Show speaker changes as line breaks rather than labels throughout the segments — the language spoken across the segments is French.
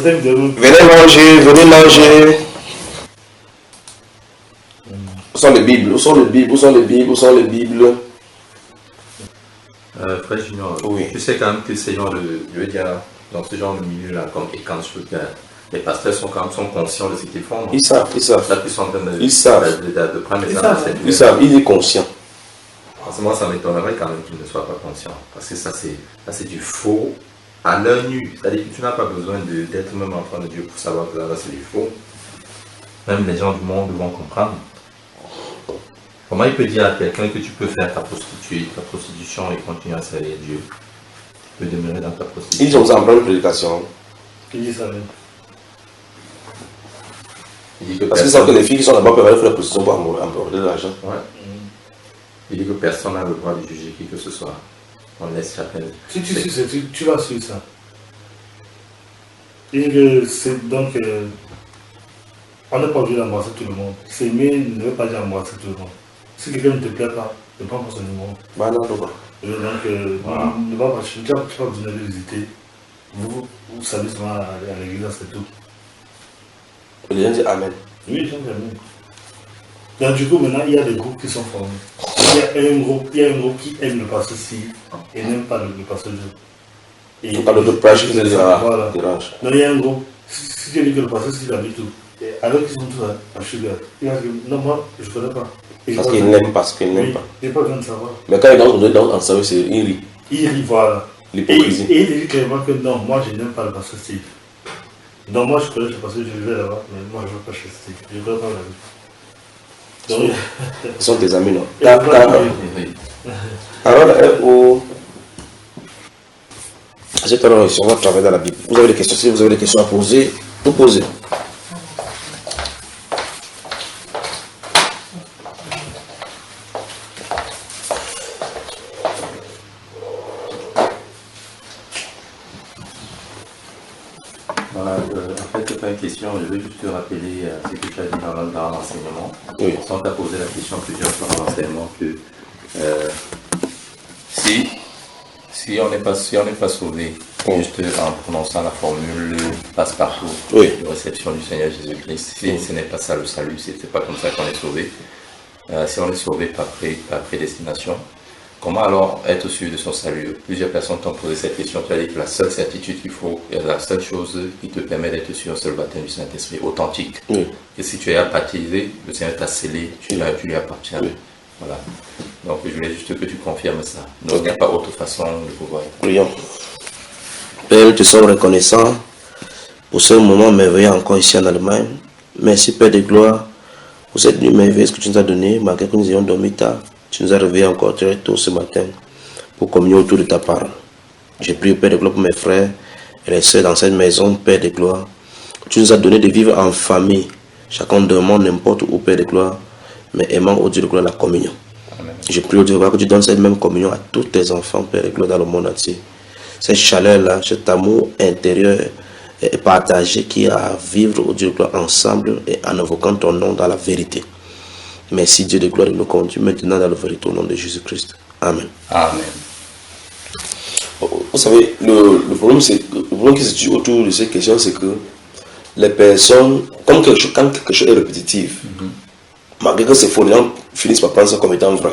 c'était une vidéo.
Venez manger, venez manger. Où sont les Bibles? Où sont les Bibles? Où sont les Bibles? Où sont les Bibles?
Frère Junior,
Oui.
tu sais quand même que ces gens, je veux dire, dans ce genre de milieu-là, comme et quand je veux les pasteurs sont quand même conscients de ce qu'ils font. Non?
Ils savent, ils savent.
Là, ils sont en train de,
Ils savent.
de prendre les
Ils
armes de
savent.
cette
Ils savent, il est conscient.
Moi, ça m'étonnerait quand même qu'ils ne soient pas conscients. Parce que ça, c'est du faux à l'œil nu. C'est-à-dire que tu n'as pas besoin d'être même enfant de Dieu pour savoir que là, c'est du faux. Même les gens du monde vont comprendre. Comment il peut dire à quelqu'un que tu peux faire ta prostitution et continuer à servir Dieu? Tu peux demeurer dans ta prostitution.
Ils ont en pleine prédication.
Qui dit ça même?
Il dit que
Parce qu'ils savent que les filles qui sont là-bas peuvent aller faire la prostitution pour emporter de l'argent.
Ouais. Il dit que personne n'a le droit de juger qui que ce soit. On laisse chacun.
Si tu suis, tu vas suivre ça. Et c'est donc. On n'est pas obligé d'embrasser tout le monde. S'aimer ne veut pas dire embrasser tout le monde. Si quelqu'un ne te plaît pas, ne prends pas son numéro.
Bah non, non.
Donc,
Voilà.
ne va pas, tu n'as pas besoin de visiter. Vous savez seulement aller à l'église, c'est tout.
Les gens disent Amen.
Oui, j'aime bien. Donc, du coup, maintenant, il y a des groupes qui sont formés. Il y a un groupe qui aime le pasteur ci et n'aime pas le pasteur Dieu.
Il parle de prêche qui se dérange.
Voilà. Donc, il y a un groupe. Si tu dis que le pasteur ci l'habite tout, alors qu'ils sont tous à Sugar, il va dire non, moi, je ne connais pas.
Parce qu'il n'aime pas, parce qu'il n'aime pas.
Il n'est pas besoin de savoir.
Mais quand il est dans un service, il rit.
Il rit, voilà.
L'hypocrisie.
Et il dit clairement que non, moi je n'aime pas le pasteur Steve. Donc moi je connais le pasteur, je vais là-bas, mais moi je ne veux pas chez Steve. Je ne veux pas la vie. Donc,
Ils sont tes amis, non?
Et
Alors, cette heure, on va travailler dans la Bible. Vous avez des questions, si vous avez des questions à poser, vous posez.
Voilà, en fait, pas une question, je veux juste te rappeler ce que tu as dit dans l'enseignement.
Oui.
On t'a posé la question plusieurs fois dans l'enseignement que si on n'est pas sauvé, juste en prononçant la formule passe-partout de réception du Seigneur Jésus-Christ, si ce n'est pas ça le salut, c'est pas comme ça qu'on est sauvé. Si on est sauvé par prédestination, comment alors être sûr de son salut? Plusieurs personnes t'ont posé cette question. Tu as dit que la seule certitude qu'il faut, et la seule chose qui te permet d'être sûr, c'est le baptême du Saint-Esprit authentique. Oui. Et si tu es baptisé, le Seigneur t'a scellé, tu lui appartiens. Oui. Voilà. Donc je voulais juste que tu confirmes ça. Donc il n'y a pas autre façon de pouvoir.
Prions. Père, nous te sommes reconnaissants pour ce moment merveilleux encore ici en Allemagne. Merci Père de gloire pour cette nuit merveilleuse que tu nous as donnée, malgré que nous ayons dormi tard. Tu nous as réveillés encore très tôt ce matin pour communier autour de ta parole. J'ai prié, Père de gloire, pour mes frères et les sœurs dans cette maison, Père de gloire. Tu nous as donné de vivre en famille, chacun demande n'importe où, Père de gloire, mais aimant au Dieu de gloire la communion. Amen. Je prie au Dieu de gloire que tu donnes cette même communion à tous tes enfants, Père de gloire, dans le monde entier. Cette chaleur-là, cet amour intérieur et partagé qui a à vivre au Dieu de gloire ensemble et en invoquant ton nom dans la vérité. Merci Dieu de gloire de nous conduire maintenant dans la vérité au nom de Jésus-Christ. Amen.
Amen.
Vous savez, le problème qui se tue autour de cette question, c'est que les personnes, quand quelque chose est répétitif, malgré que c'est faux, les gens finissent par prendre ça comme étant vrai.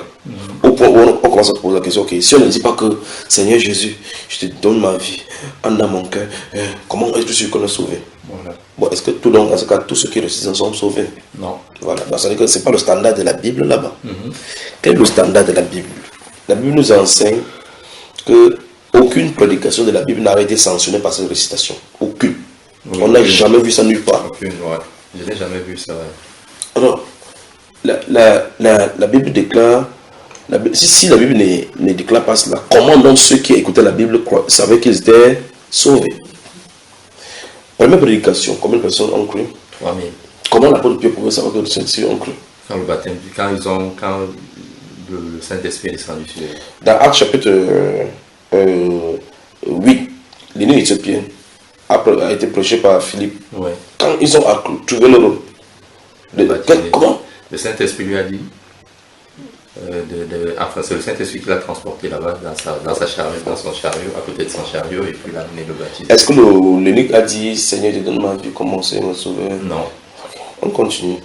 Au point où on commence à se poser la question, ok, si on ne dit pas que Seigneur Jésus, je te donne ma vie, en dans mon cœur, comment est-ce que je suis qu'on est sauvé? Voilà. Bon, est-ce que dans ce cas, tous ceux qui réussissent sont sauvés? Non. Voilà. Donc, ça veut dire que ce n'est pas le standard de la Bible là-bas. Quel est le standard de la Bible? La Bible nous enseigne que aucune prédication de la Bible n'a été sanctionnée par cette récitation. Aucune. Oui, on n'a jamais vu ça nulle part.
Aucune, ouais. Je n'ai jamais vu ça. Ouais.
Alors, la Bible déclare, si la Bible ne déclare pas cela, comment donc ceux qui écoutaient la Bible savaient qu'ils étaient sauvés? Première prédication, combien de personnes ont cru?
3000.
Comment l'apôtre Pierre pouvait savoir que les saints ont cru?
Quand le baptême, quand le Saint-Esprit est descendu sur eux.
Dans Actes chapitre 8, l'énigme éthiopienne a été prêché par Philippe. Ouais. Quand ils ont trouvé le rôle, comment?
Le Saint-Esprit lui a dit, Enfin, c'est le Saint-Esprit qui l'a transporté là-bas dans son chariot, à côté de son chariot, et puis l'a amené le baptême.
Est-ce que l'eunuque a dit Seigneur, je donne ma vie, comment c'est me sauver?
Non.
On continue.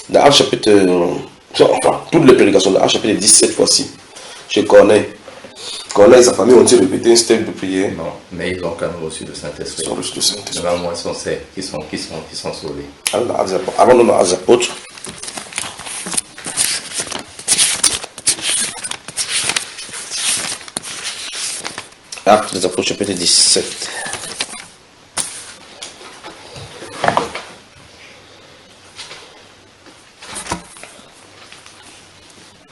Dans Actes chapitre, enfin, toutes les prédications de Actes chapitre 17 fois-ci, je connais. Corneille et sa famille ont-ils répété un step de prière?
Non, mais ils ont quand même reçu le Saint-Esprit.
Ils ont reçu le Saint-Esprit.
Au moins, on sait qu'ils sont sauvés.
Avant de nous aux apôtres. Actes des apôtres chapitre 17.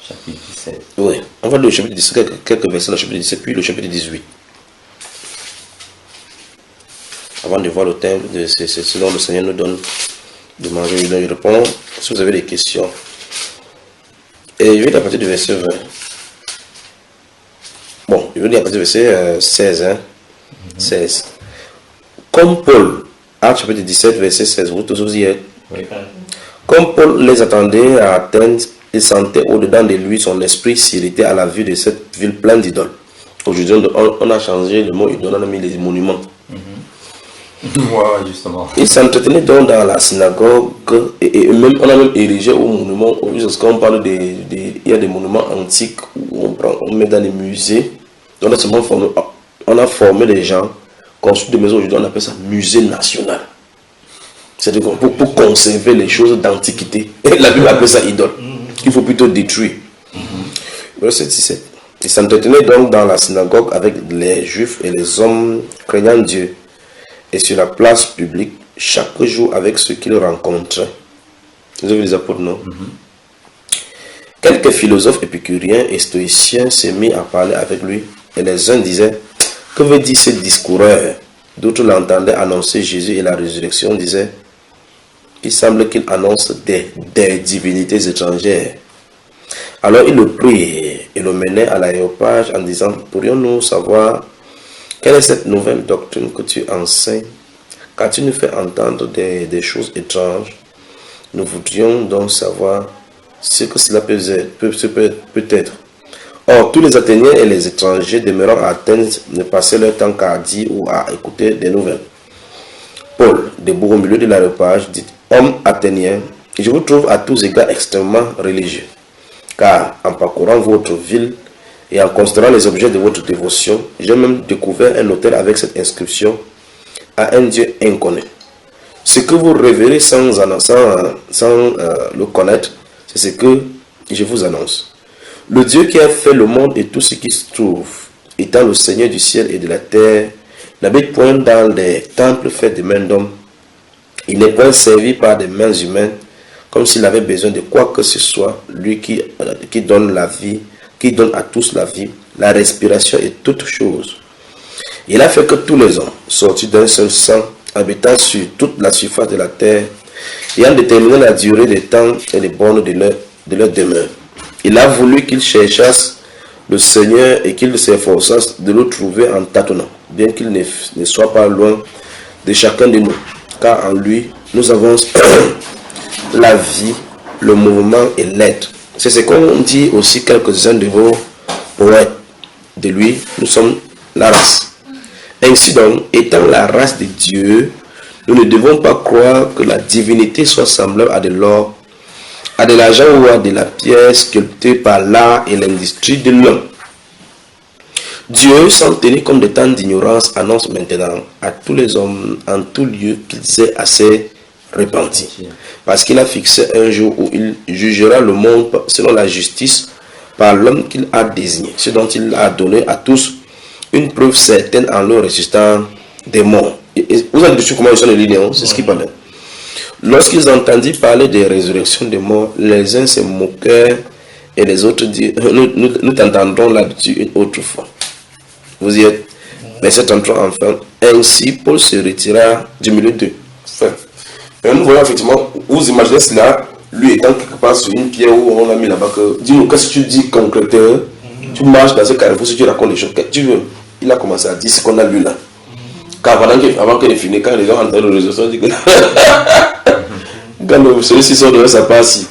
Chapitre 17.
Oui, on va lire le chapitre 17, quelques versets dans le chapitre 17, puis le chapitre 18. Avant de voir le thème, c'est ce dont le Seigneur nous donne de manger, il répond si vous avez des questions. Et je vais à partir du verset 20. Bon, je vais lire à partir du verset 16. 16. Comme Paul, Actes chapitre 17, verset 16, vous tous vous y êtes.
Oui.
Comme Paul les attendait à Athènes, il sentait au-dedans de lui son esprit s'irriter à la vue de cette ville pleine d'idoles. Aujourd'hui, on a changé le mot idole, on a mis les monuments.
Ouais, justement.
Il s'entretenait donc dans la synagogue et même, on a même érigé au monument. Quand on parle il y a des monuments antiques où on met dans les musées. On a formé des gens, construit des maisons, aujourd'hui on appelle ça musée national. C'est-à-dire pour conserver les choses d'antiquité. La Bible appelle ça idole, qu'il faut plutôt détruire. Verset 17. Il s'entretenait donc dans la synagogue avec les Juifs et les hommes craignant Dieu, et sur la place publique, chaque jour avec ceux qu'il rencontrait. Vous avez les apôtres, non? Quelques philosophes épicuriens et stoïciens se mirent à parler avec lui, et les uns disaient, que veut dire ce discoureur? D'autres l'entendaient annoncer Jésus et la résurrection, disaient, il semble qu'il annonce des divinités étrangères. Alors il le prit et le menait à l'aréopage en disant, pourrions-nous savoir quelle est cette nouvelle doctrine que tu enseignes, car tu nous fais entendre des choses étranges? Nous voudrions donc savoir ce que cela peut être. Or, tous les Athéniens et les étrangers demeurant à Athènes ne passaient leur temps qu'à dire ou à écouter des nouvelles. Paul, debout au milieu de l'aréopage, dit, homme athénien, je vous trouve à tous égards extrêmement religieux, car en parcourant votre ville et en considérant les objets de votre dévotion, j'ai même découvert un autel avec cette inscription à un Dieu inconnu. Ce que vous révérez sans le connaître, c'est ce que je vous annonce. Le Dieu qui a fait le monde et tout ce qui se trouve, étant le Seigneur du ciel et de la terre, n'habite point dans des temples faits de mains d'hommes. Il n'est point servi par des mains humaines, comme s'il avait besoin de quoi que ce soit, lui qui donne la vie, qui donne à tous la vie, la respiration et toutes choses. Il a fait que tous les hommes, sortis d'un seul sang, habitant sur toute la surface de la terre, ayant déterminé la durée des temps et les bornes de leur demeure. Il a voulu qu'ils cherchassent le Seigneur et qu'ils s'efforçassent de le trouver en tâtonnant, bien qu'il ne soit pas loin de chacun de nous, car en lui, nous avons la vie, le mouvement et l'être. C'est ce qu'ont dit aussi quelques-uns de vos poètes. De lui, nous sommes la race. Ainsi donc, étant la race de Dieu, nous ne devons pas croire que la divinité soit semblable à de l'or, à de l'argent ou à de la pierre sculptée par l'art et l'industrie de l'homme. Dieu, sans tenir compte des temps d'ignorance, annonce maintenant à tous les hommes en tout lieu qu'ils aient assez repenti. Parce qu'il a fixé un jour où il jugera le monde selon la justice par l'homme qu'il a désigné, ce dont il a donné à tous une preuve certaine en leur ressuscitant des morts. Et vous avez vu comment ils sont les lignes, c'est ce qu'il parlait. Lorsqu'ils entendirent parler des résurrections des morts, les uns se moquèrent et les autres dirent, nous t'entendrons là-dessus une autre fois. Vous y êtes. Verset 33 enfin. Ainsi, Paul se retira du milieu d'eux. Et nous voyons effectivement, vous imaginez cela, lui étant quelque part sur une pierre où on a mis là-bas que, dis-nous, qu'est-ce que tu dis concrètement? Tu marches dans ce carrefour, si tu racontes les choses, tu veux. Il a commencé à dire ce qu'on a lu là. Car avant qu'il ait fini, quand les gens entendaient le réseau, ils disent que quand celui-ci sort de sa part-ci.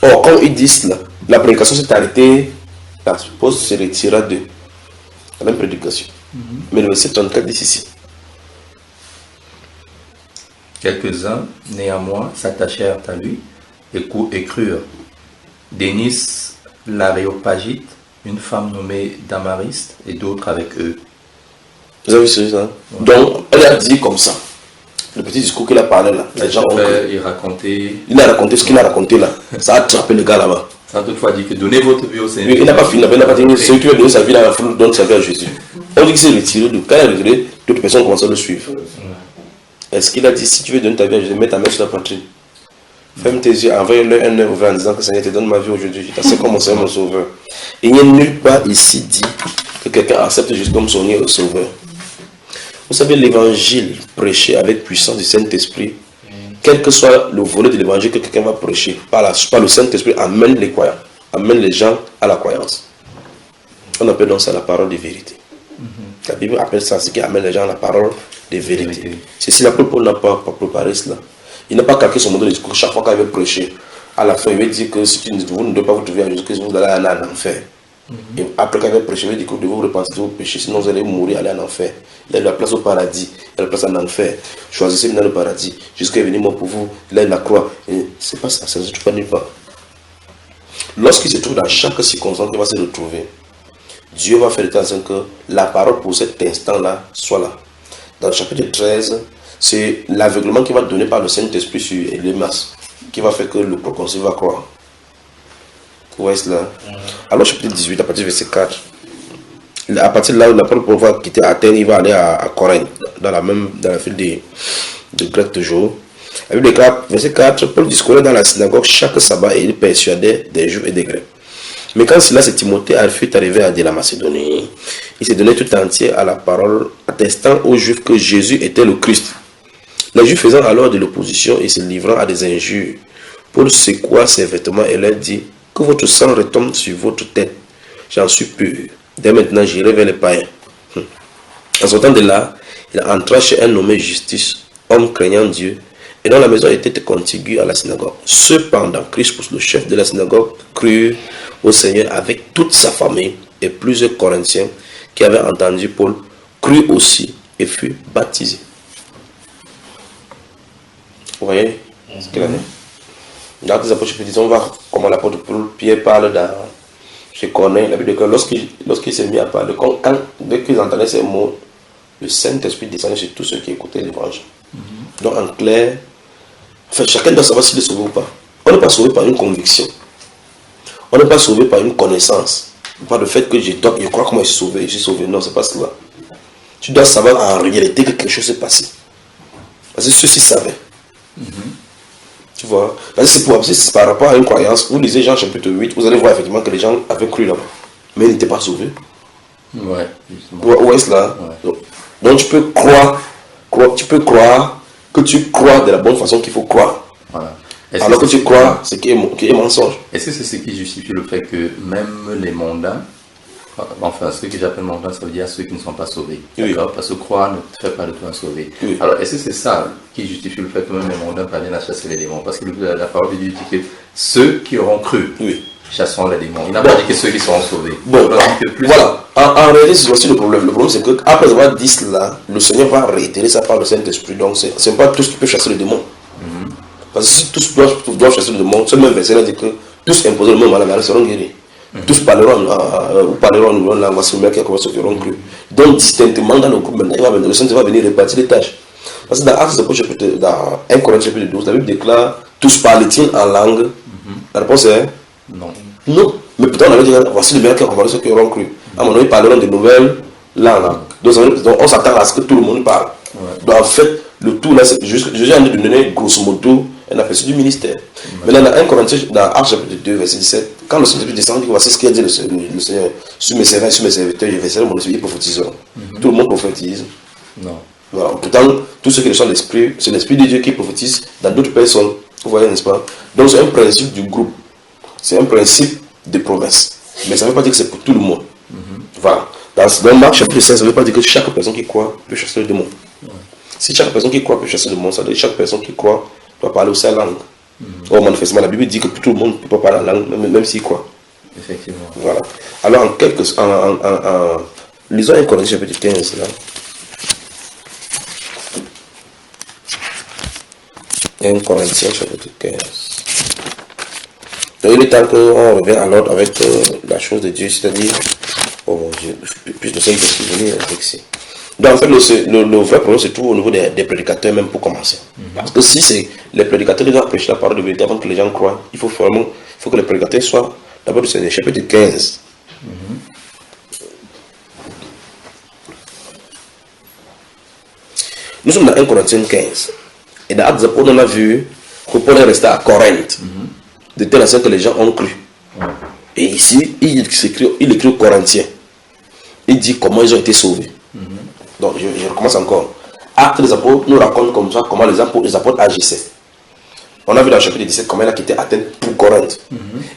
Or, quand ils disent cela, La prédication s'est arrêtée, la pause se retira de la même prédication. Mais le verset 34 dit ceci.
Quelques-uns, néanmoins, s'attachèrent à lui et crurent. Dénis l'Aréopagite, une femme nommée Damariste et d'autres avec eux.
Vous avez vu ça? Ouais. Donc, elle a dit comme ça. Le petit discours qu'il a parlé là. Les gens
il racontait.
Il a raconté ce qu'il a raconté là. Ça a attrapé le gars là-bas.
Ça a toutefois dit que donnez votre vie au Seigneur.
Il n'a pas fini. Il n'a pas dit celui qui veut donner sa vie à la foule donne sa vie à Jésus. On dit qu'il s'est retiré. Quand il est retiré, d'autres personnes commencent à le suivre. Est-ce qu'il a dit si tu veux donner ta vie à Jésus, mets ta main sur la poitrine. Ferme tes yeux, envoie-le un œuvre en disant que Seigneur te donne ma vie aujourd'hui. C'est comme mon Seigneur, mon sauveur. Et il n'y a nulle part ici dit que quelqu'un accepte Jésus comme son sauveur. Vous savez, l'évangile prêché avec puissance du Saint-Esprit, quel que soit le volet de l'évangile que quelqu'un va prêcher, par le Saint-Esprit, amène les croyants, amène les gens à la croyance. On appelle donc ça la parole de vérité. La Bible appelle ça ce qui amène les gens à la parole de vérité. C'est si l'apôtre Paul n'a pas préparé cela. Il n'a pas calqué son modèle de discours. Chaque fois qu'il veut prêcher, à la fin, il veut dire que si vous ne devez pas vous trouver en Jésus-Christ, vous allez aller en enfer. Et après qu'il veut prêcher, il veut dire que vous devez vous repentir de vos péchés, sinon vous allez mourir, aller en enfer. Il y a de la place au paradis, il y a de la place en enfer. Choisissez maintenant le paradis. Jusqu'à venir moi pour vous, là il la croix. C'est pas ça, ça ne se trouve pas nulle part. Lorsqu'il se trouve dans chaque circonstance qu'il va se retrouver, Dieu va faire de temps que la parole pour cet instant-là soit là. Dans le chapitre 13, c'est l'aveuglement qui va donner par le Saint-Esprit sur les masses, qui va faire que le proconsul va croire. Vous voyez cela? Alors, chapitre 18, à partir du verset 4, à partir de là où l'apôtre Paul va quitter Athènes, il va aller à Corinthe, dans la ville de Grec toujours. La Bible déclare, verset 4, Paul discourait dans la synagogue chaque sabbat et il persuadait des Juifs et des Grecs. Mais quand cela, c'est Timothée fut arrivé à la Macédonie, il s'est donné tout entier à la parole, attestant aux Juifs que Jésus était le Christ. Les Juifs faisant alors de l'opposition et se livrant à des injures, Paul secoua ses vêtements et leur dit, que votre sang retombe sur votre tête. J'en suis pur. Dès maintenant, j'irai vers les païens. En sortant de là, il entra chez un nommé Justice, homme craignant Dieu, et dont la maison était contiguë à la synagogue. Cependant, Crispus, le chef de la synagogue, crut au Seigneur avec toute sa famille, et plusieurs Corinthiens qui avaient entendu Paul crurent aussi et furent baptisés. Vous voyez ce qu'il en est? Dans les apôtres, on va comment l'apôtre Pierre parle dans. Je connais la Bible que lorsqu'il s'est mis à parler, dès qu'ils entendaient ces mots, le Saint-Esprit descendait sur tous ceux qui écoutaient l'évangile. Donc en clair, enfin, chacun doit savoir s'il est sauvé ou pas. On n'est pas sauvé par une conviction. On n'est pas sauvé par une connaissance. Par le fait que je crois que moi je suis sauvé. Non, c'est pas cela. Tu dois savoir en réalité que quelque chose s'est passé. Parce que ceux-ci savaient. Tu vois, parce que c'est par rapport à une croyance. Vous lisez Jean chapitre 8, vous allez voir effectivement que les gens avaient cru là-bas. Mais ils n'étaient pas sauvés.
Ouais.
Où est-ce là? Ouais. Donc tu peux croire que tu crois de la bonne façon qu'il faut croire. Voilà. Alors que tu crois ce qui est mensonge.
Est-ce que c'est ce qui justifie le fait que même les mondains, enfin ceux que j'appelle mondains, ça veut dire ceux qui ne sont pas sauvés. Oui. Parce que croire ne te fait pas de toi un sauvé. Oui. Alors est-ce que c'est ça qui justifie le fait que même les mondains parviennent à chasser les démons? Parce que la parole de Dieu dit que ceux qui auront cru chasseront les démons. Il n'a pas dit que ceux qui seront sauvés.
Bon, voilà. En réalité, c'est aussi le problème. Le problème, c'est qu'après avoir dit cela, le Seigneur va réitérer sa part le Saint-Esprit. Donc, ce n'est pas tous qui peuvent chasser les démons. Parce que si tous doivent chasser le démon, ce même verset dit que tous imposés le même à la maladie seront guéris. Tous parleront en langue, voici le mec qui a commencé à cru. Donc, distinctement dans le groupe, maintenant, le Seigneur va venir répartir les tâches. Parce que dans Actes dans 1 Corinthiens chapitre 12, la Bible déclare tous parlent-ils en langue? La réponse est non. Non. Mais pourtant, on avait dit voici le mec qui a commencé ceux qui auront cru. À un moment donné, ils parleront de nouvelles langues. Donc, on s'attend à ce que tout le monde parle. Donc, en fait, le tout là, c'est juste, Jésus a de donner grosso modo un aperçu du ministère. Maintenant, dans 1 Corinthiens, dans Actes chapitre 2, verset 17, quand le Seigneur descend, il dit voici ce qu'il a dit le Seigneur, sur mes serviteurs, je verserai mon esprit, ils prophétiseront. Tout le monde prophétise. Non. Voilà. Pourtant, tous ceux qui reçoivent l'esprit, c'est l'esprit de Dieu qui prophétise dans d'autres personnes. Vous voyez, n'est-ce pas? Donc, c'est un principe du groupe. C'est un principe de promesse. Mais ça ne veut pas dire que c'est pour tout le monde. Voilà. Dans Marc chapitre 16, ça ne veut pas dire que chaque personne qui croit peut chasser le démon. Si chaque personne qui croit peut chasser le démon, ça veut dire que chaque personne qui croit doit parler aussi la langue. Or, manifestement, la Bible dit que tout le monde ne peut pas parler la langue, même s'il croit.
Effectivement.
Voilà. Alors, lisons 1 Corinthiens chapitre 15, là. 1 Corinthiens chapitre 15. Donc, il est temps qu'on revient à l'ordre avec la chose de Dieu, c'est-à-dire, oh mon Dieu, plus de 5 souvenir ici. Donc, en fait, le vrai problème se trouve au niveau des prédicateurs, même pour commencer. Parce que si c'est les prédicateurs qui doivent prêcher la parole de vérité avant que les gens croient, il faut que les prédicateurs soient d'abord du Seigneur. Chapitre 15. Nous sommes dans 1 Corinthiens 15. Et dans Actes des Apôtres, on a vu que Paul est resté à Corinthe, de telle sorte que les gens ont cru. Et ici, il écrit aux Corinthiens. Il dit comment ils ont été sauvés. Donc, je recommence encore. Actes des Apôtres nous raconte comme ça comment les apôtres agissaient. On a vu dans le chapitre 17 comment il a quitté Athènes pour Corinthe.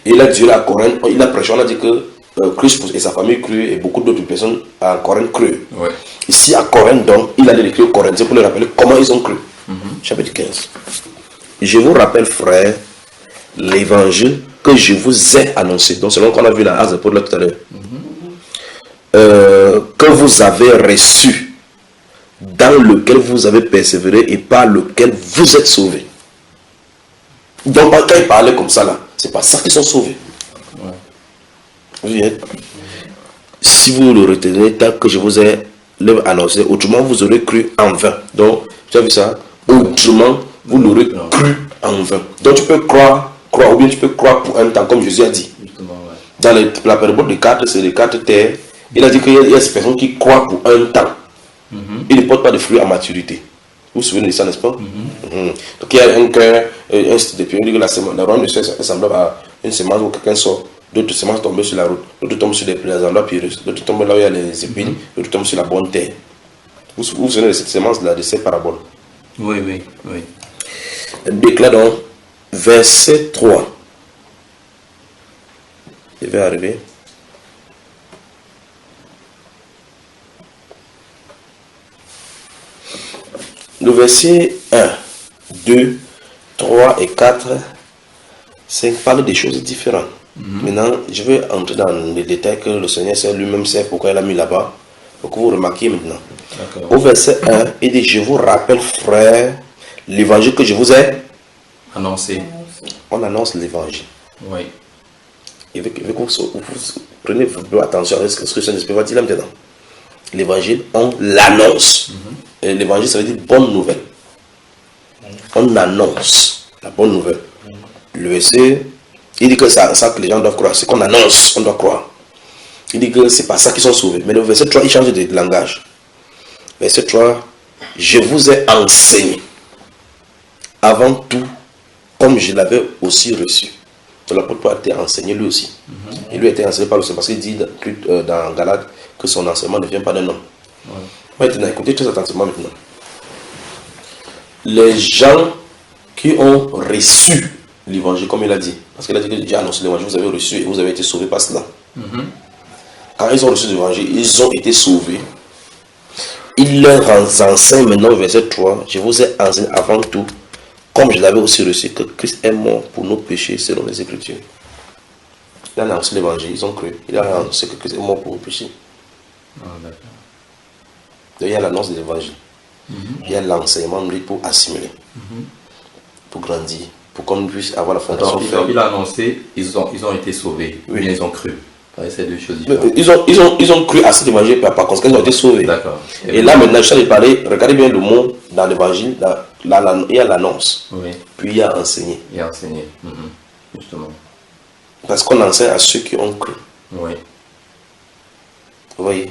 Et il a dit à Corinthe, il a prêché, on a dit que Crispus et sa famille crurent et beaucoup d'autres personnes à Corinthe crurent. Ouais. Ici à Corinthe, donc, il allait écrire aux Corinthiens pour leur rappeler comment ils ont cru. Chapitre 15. Je vous rappelle, frères, l'évangile que je vous ai annoncé. Donc, selon qu'on a vu dans Actes des Apôtres là tout à l'heure. Que vous avez reçu, dans lequel vous avez persévéré et par lequel vous êtes sauvés. Donc quand il parlait comme ça là, c'est pas ça qu'ils sont sauvés. Ouais. Si vous le retenez tel que je vous ai annoncé, autrement vous aurez cru en vain. Donc tu as vu ça? Autrement vous l'aurez cru en vain. Donc tu peux croire ou bien tu peux croire pour un temps comme Jésus a dit. Dans la parabole de 4, c'est les 4 terres. Il a dit qu'il y a ces personnes qui croient pour un temps. Ils ne portent pas de fruits à maturité. Vous vous souvenez de ça, n'est-ce pas? Donc il y a un cœur, un style de pied, on dit que la ronde de sel est semblable à une semence où quelqu'un sort. D'autres semences tombent sur la route, d'autres tombent sur des endroits pierreux, d'autres tombent là où il y a les épines, d'autres tombent sur la bonne terre. Vous vous souvenez de cette semence-là, de cette parabole?
Oui.
Déclare donc, verset 3. Je vais arriver. Le verset 1, 2, 3 et 4, c'est parle des choses différentes. Maintenant, je vais entrer dans les détails que le Seigneur sait lui-même sait pourquoi il a mis là-bas, pour que vous remarquiez maintenant. Au verset 1, il dit, je vous rappelle, frères, l'évangile que je vous ai
annoncé.
On annonce l'évangile.
Oui.
Et vous prenez attention à ce que le Saint-Esprit va dire là maintenant. L'évangile, on l'annonce. Et l'évangile, ça veut dire bonne nouvelle. On annonce la bonne nouvelle. Le verset, il dit que c'est ça que les gens doivent croire. C'est qu'on annonce, on doit croire. Il dit que c'est pas ça qu'ils sont sauvés. Mais le verset 3, il change de langage. Verset 3, je vous ai enseigné avant tout, comme je l'avais aussi reçu. Donc l'apôtre Paul a été enseigné lui aussi. Il lui a été enseigné par le Seigneur parce qu'il dit dans Galates que son enseignement ne vient pas d'un homme. Maintenant, écoutez très attentivement maintenant. Les gens qui ont reçu l'évangile, comme il a dit, parce qu'il a dit que Dieu a annoncé l'évangile, vous avez reçu et vous avez été sauvés par cela. Quand ils ont reçu l'évangile, ils ont été sauvés. Il leur enseigne maintenant au verset 3, je vous ai enseigné avant tout, comme je l'avais aussi reçu, que Christ est mort pour nos péchés selon les Écritures. Il a annoncé l'évangile, ils ont cru. Il a annoncé que Christ est mort pour nos péchés. Donc il y a l'annonce de l'évangile. Il y a l'enseignement pour assimiler, pour grandir, pour qu'on puisse avoir la fondation.
Donc il a annoncé, ils ont été sauvés, oui. Ils ont cru. C'est deux choses différentes.
Ils ont cru à cet évangile, par conséquent, ils ont été sauvés.
D'accord.
Et là, maintenant, je suis parler, regardez bien le mot dans l'évangile, il y a l'annonce, puis il y a enseigné.
Il y a enseigné, justement.
Parce qu'on enseigne à ceux qui ont cru.
Oui.
Vous voyez,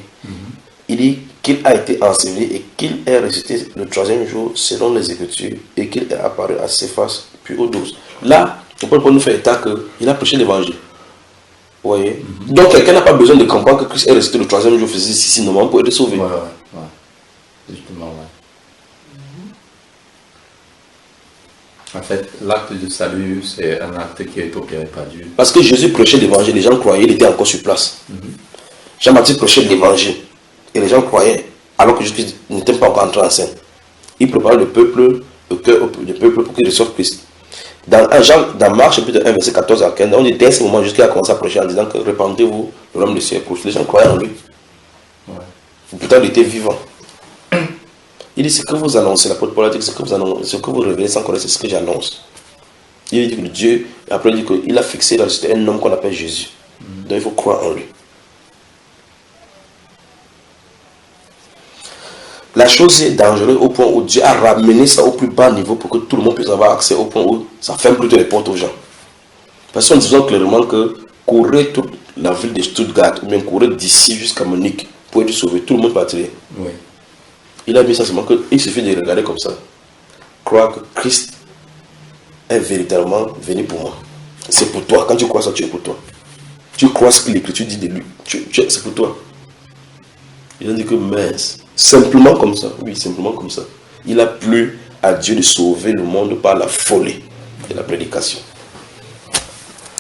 il dit qu'il a été enseveli et qu'il est ressuscité le 3e jour selon les Écritures et qu'il est apparu à Céphas puis aux 12. Là, on peut nous faire état qu'il a prêché l'évangile. Vous voyez, donc quelqu'un n'a pas besoin de comprendre que Christ est ressuscité le 3e jour physique normalement pour être sauvé.
Ouais. Justement, En fait, l'acte de salut, c'est un acte qui est opéré par Dieu.
Parce que Jésus prêchait l'évangile, les gens croyaient, il était encore sur place. Jean-Baptiste prêchait l'évangile et les gens croyaient, alors que Jésus n'était pas encore entré en scène. Il préparait le peuple, le cœur du peuple pour qu'il reçoive Christ. Dans Marc, chapitre 1, verset 14 à 15, on dit dès ce moment jusqu'à commencer à prêcher en disant que répandez-vous, le royaume de Dieu est proche. Les gens croyaient en lui. Pourtant, il était vivant. Il dit ce que vous annoncez, l'apôtre Paul a dit ce que vous annoncez, ce que vous révélez sans connaître, c'est ce que j'annonce. Il dit que Dieu, après il dit qu'il a fixé dans la société un homme qu'on appelle Jésus. Donc il faut croire en lui. La chose est dangereuse au point où Dieu a ramené ça au plus bas niveau pour que tout le monde puisse avoir accès au point où ça ferme plutôt les portes aux gens. Parce qu'on disait clairement que courir toute la ville de Stuttgart ou bien courir d'ici jusqu'à Munich pour être sauvé, tout le monde partirait.
Oui.
Il a mis ça seulement qu'il suffit de regarder comme ça. Croire que Christ est véritablement venu pour moi. C'est pour toi. Quand tu crois ça, tu es pour toi. Tu crois ce que l'Écriture dit de lui. C'est pour toi. Il a dit que mince. Simplement comme ça. Oui, simplement comme ça. Il a plu à Dieu de sauver le monde par la folie de la prédication.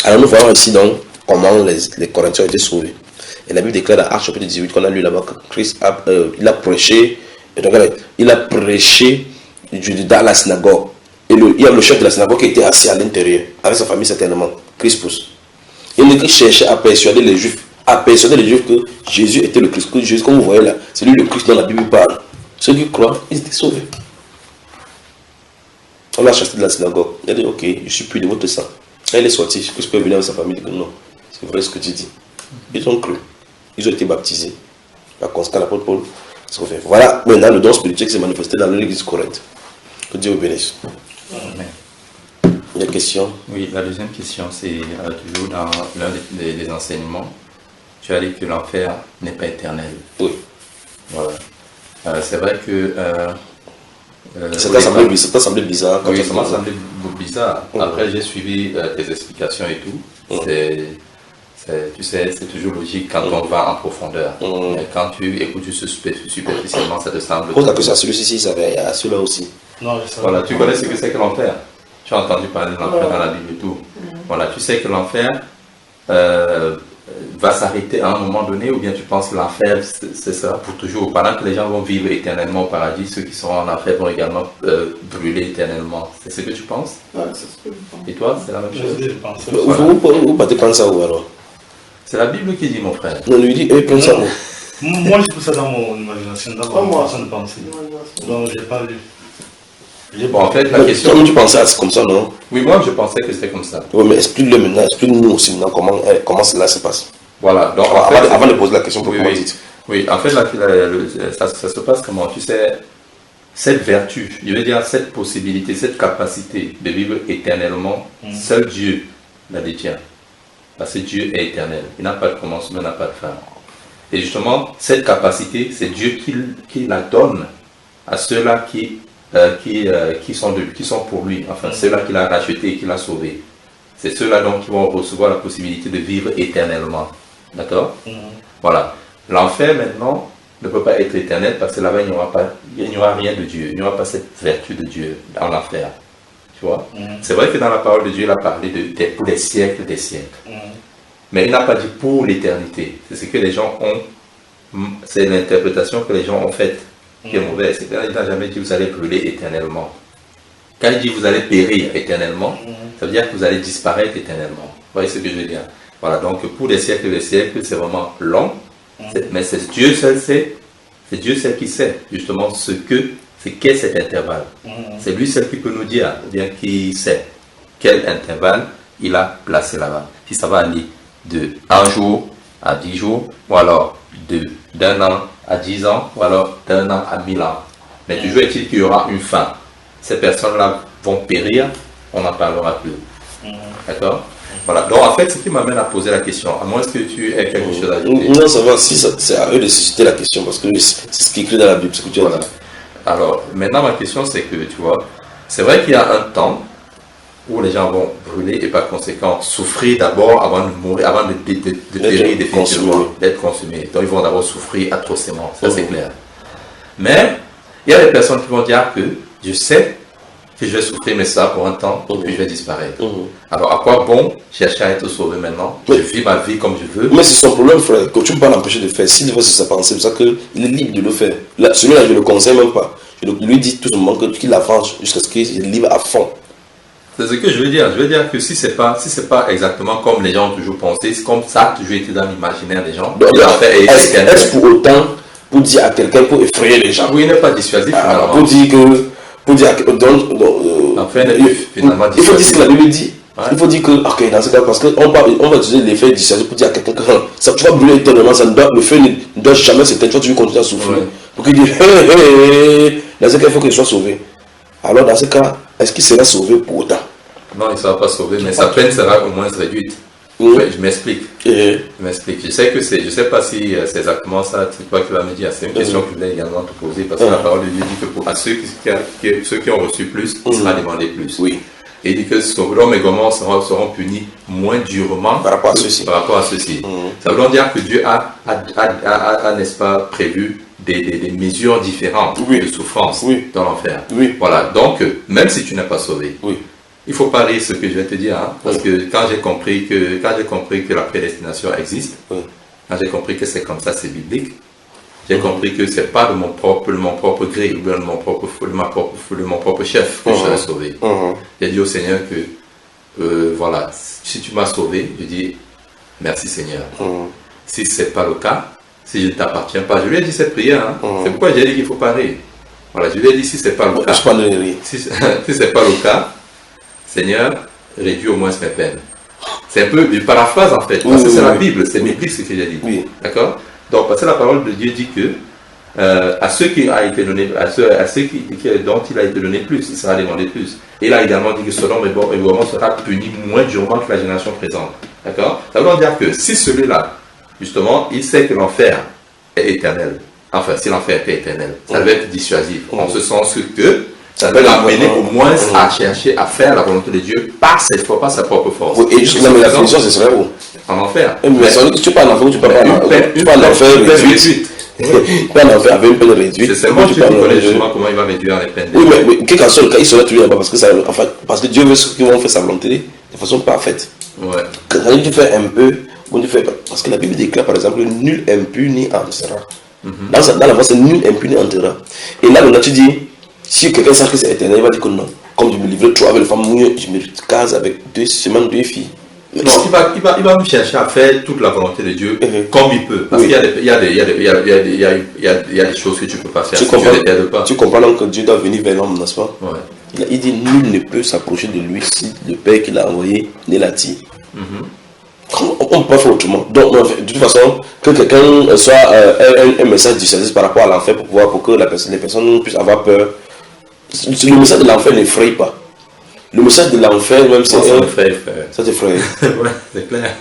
Alors nous voyons ici donc comment les Corinthiens ont été sauvés. Et la Bible déclare dans Actes chapitre 18 qu'on a lu là-bas que Christ il a prêché. Et donc, il a prêché dans la synagogue. Et il y a le chef de la synagogue qui était assis à l'intérieur, avec sa famille certainement, Crispus. Il cherchait à persuader les Juifs, que Jésus était le Christ. Que Jésus, comme vous voyez là, c'est lui le Christ dont la Bible parle. Ceux qui croient, ils étaient sauvés. On l'a chassé de la synagogue. Il a dit, ok, je suis plus de votre sang. Quand il est sorti, Christ peut venir avec sa famille. Il dit, non, c'est vrai ce que tu dis. Ils ont cru. Ils ont été baptisés. Par conséquent, l'apôtre Paul. Voilà maintenant le don spirituel qui s'est manifesté dans l'église Corinthe. Que Dieu vous bénisse.
Amen.
Une question?
Oui, la deuxième question, c'est toujours dans l'un des enseignements. Tu as dit que l'enfer n'est pas éternel.
Oui.
Voilà. C'est vrai que...
ça t'a semblé bizarre.
Oui, ça m'a semblé bizarre. Après, j'ai suivi tes explications et tout. Tu sais, c'est toujours logique quand on va en profondeur. Mais quand tu écoutes juste superficiellement, ça te semble...
Pose la question à celui-ci, ça va à celui-là aussi.
Non, voilà, tu connais ce que c'est que l'enfer. Tu as entendu parler de l'enfer dans la Bible et tout. Voilà, tu sais que l'enfer va s'arrêter à un moment donné, ou bien tu penses que l'enfer, c'est ça pour toujours. Pendant que les gens vont vivre éternellement au paradis, ceux qui seront en enfer vont également brûler éternellement. C'est ce que tu penses?
Ouais, c'est ce que je pense.
Et toi, c'est la même chose?
Je pense.
Vous partez prendre ça où alors?
C'est la Bible qui dit, mon frère.
On lui dit, prends ça où?
Moi, je trouve ça dans mon imagination, dans ma façon de penser. Donc, je n'ai pas lu.
Bon, en fait, la question...
Toi, tu pensais à comme ça, non?
Oui, moi, je pensais que c'était comme ça.
Oui, mais explique-le maintenant, explique-nous aussi maintenant comment cela se passe.
Voilà, donc
avant de poser la question, pour comment dites.
Oui, en fait, ça se passe comment? Tu sais, cette vertu, je veux dire cette possibilité, cette capacité de vivre éternellement, seul Dieu la détient. Parce que Dieu est éternel. Il n'a pas de commencement, il n'a pas de fin. Et justement, cette capacité, c'est Dieu qui la donne à ceux-là qui sont pour lui. Enfin, ceux-là qu'il a rachetés et qu'il a sauvés. C'est ceux-là donc qui vont recevoir la possibilité de vivre éternellement. D'accord? Voilà. L'enfer, maintenant, ne peut pas être éternel parce que là-bas, il n'y aura rien de Dieu. Il n'y aura pas cette vertu de Dieu dans l'enfer. Tu vois? C'est vrai que dans la parole de Dieu, il a parlé pour des siècles des siècles. Mais il n'a pas dit pour l'éternité. C'est ce que les gens ont... C'est l'interprétation que les gens ont faite qui est mauvaise. C'est qu'il n'a jamais dit vous allez brûler éternellement. Quand il dit vous allez périr éternellement, ça veut dire que vous allez disparaître éternellement. Vous voyez ce que je veux dire? Voilà, donc pour des siècles et des siècles, c'est vraiment long. Mais c'est Dieu seul sait. C'est Dieu seul qui sait justement qu'est cet intervalle. C'est lui seul qui peut nous dire, bien qui sait quel intervalle il a placé là-bas. Si ça va aller de 1 jour à 10 jours, ou alors d'un an à 10 ans, ou alors d'un an à 1000 ans. Mais toujours est-il qu'il y aura une fin. Ces personnes-là vont périr, on n'en parlera plus. D'accord? Voilà. Donc en fait, ce qui m'amène à poser la question, à moins que tu aies quelque chose à ajouter.
Non, ça va, si c'est à eux de susciter la question, parce que c'est ce qui est écrit dans la Bible, ce que tu as dit.
Alors, maintenant ma question c'est que, tu vois, c'est vrai qu'il y a un temps où les gens vont brûler et par conséquent souffrir d'abord avant de mourir, avant de périr définitivement, d'être consumés. Donc ils vont d'abord souffrir atrocement, ça c'est clair. Mais il y a des personnes qui vont dire que je sais que je vais souffrir, mais ça pour un temps, puis je vais disparaître. Alors à quoi bon chercher à être sauvé maintenant? Je vis ma vie comme je veux.
Mais c'est son problème, frère, que tu ne peux pas l'empêcher de faire. S'il veut se penser, c'est pour ça qu'il est libre de le faire. Celui-là, je ne le conseille même pas. Je lui dis tout simplement qu'il avance jusqu'à ce qu'il est libre à fond.
C'est ce que je veux dire. Je veux dire que si c'est pas exactement comme les gens ont toujours pensé, c'est comme ça a toujours été dans l'imaginaire des gens.
Est-ce pour autant pour dire à quelqu'un, pour effrayer les gens?
Oui, il n'est pas dissuasif.
Alors, pour dire
enfin, finalement,
il faut dire ce que la Bible dit. Ouais. Il faut dire que, ok, dans ce cas, parce qu'on va utiliser l'effet dissuasif pour dire à quelqu'un que ça, tu vas brûler éternellement, le feu ne doit jamais s'éteindre, tu vas continuer à souffrir. Ouais. Donc il dit, dans ce cas, il faut qu'il soit sauvé. Alors, dans ce cas, est-ce qu'il sera sauvé pour autant?
Non, il ne sera pas sauvé, mais sa peine sera au moins réduite. Je m'explique. Je m'explique. Je sais pas si c'est exactement ça, c'est toi qui vas me dire. C'est une question que je voulais également te poser, parce que la parole de Dieu dit que à ceux qui ont reçu plus, il sera demandé plus. Oui. Et il dit que Sodome et Gomorrhe seront punis moins durement par rapport à ceci. Ça veut donc dire que Dieu a n'est-ce pas, prévu des mesures différentes de souffrance dans l'enfer. Oui. Voilà. Donc, même si tu n'es pas sauvé, il ne faut pas rire ce que je vais te dire, hein, parce que quand j'ai compris que la prédestination existe, quand j'ai compris que c'est comme ça, c'est biblique, j'ai compris que c'est pas de mon propre gré ou bien de mon propre chef que je serai sauvé. J'ai dit au Seigneur que voilà, si tu m'as sauvé, je dis merci Seigneur. Si c'est pas le cas, si je ne t'appartiens pas, je lui ai dit cette prière. Hein. C'est pourquoi j'ai dit qu'il faut pas rire. Voilà, je lui ai dit si c'est pas le cas. Si c'est pas le cas, Seigneur, réduis au moins mes peines. C'est un peu une paraphrase en fait, parce que c'est la Bible, c'est biblique ce que j'ai dit. D'accord? Donc, parce que la parole de Dieu dit que à ceux qui a été donné, dont il a été donné plus, il sera demandé plus. Et il a également dit que Sodome et Gomorrhe sera puni moins durement que la génération présente. D'accord? Ça veut dire que si celui-là, justement, il sait que l'enfer est éternel, enfin, si l'enfer était éternel, ça devait être dissuasif, en ce sens que ça va l'amener au moins à chercher à faire la volonté de Dieu par sa propre force.
Et jusqu'à la finition, ce serait où?
En enfer.
Mais tu parles d'enfer ou tu parles d'enfer réduite? Tu parles d'enfer avec une peine réduite.
C'est seulement tu connais justement comment il va réduire les peines.
Oui, mais quel qu'en soit le cas, il sera tué là-bas parce que Dieu veut ceux qui vont faire sa volonté de façon parfaite. Ouais. Quand tu fais un peu, parce que la Bible déclare par exemple nul impur ni entrera. Dans la voie, c'est nul impur ni entrera. Et là, maintenant, tu dis, si quelqu'un sait que c'est éternel, il va dire que non. Comme je me livrais trop avec les femmes mouillées, je me case avec deux filles.
Non, il va me chercher à faire toute la volonté de Dieu comme il peut. Parce qu'il y a des choses que tu ne peux pas faire si Dieu ne t'aide pas.
Tu comprends donc que Dieu doit venir vers l'homme, n'est-ce pas? Il dit nul ne peut s'approcher de lui si le Père qui l'a envoyé ne l'attire. On ne peut pas faire autrement. Donc, de toute façon, que quelqu'un soit un message du service par rapport à l'enfer pour que les personnes puissent avoir peur. Le message de l'enfer n'effraie pas. Le message de l'enfer, même c'est.
Ça t'effraie.
Ça t'effraie.
Ouais, c'est clair.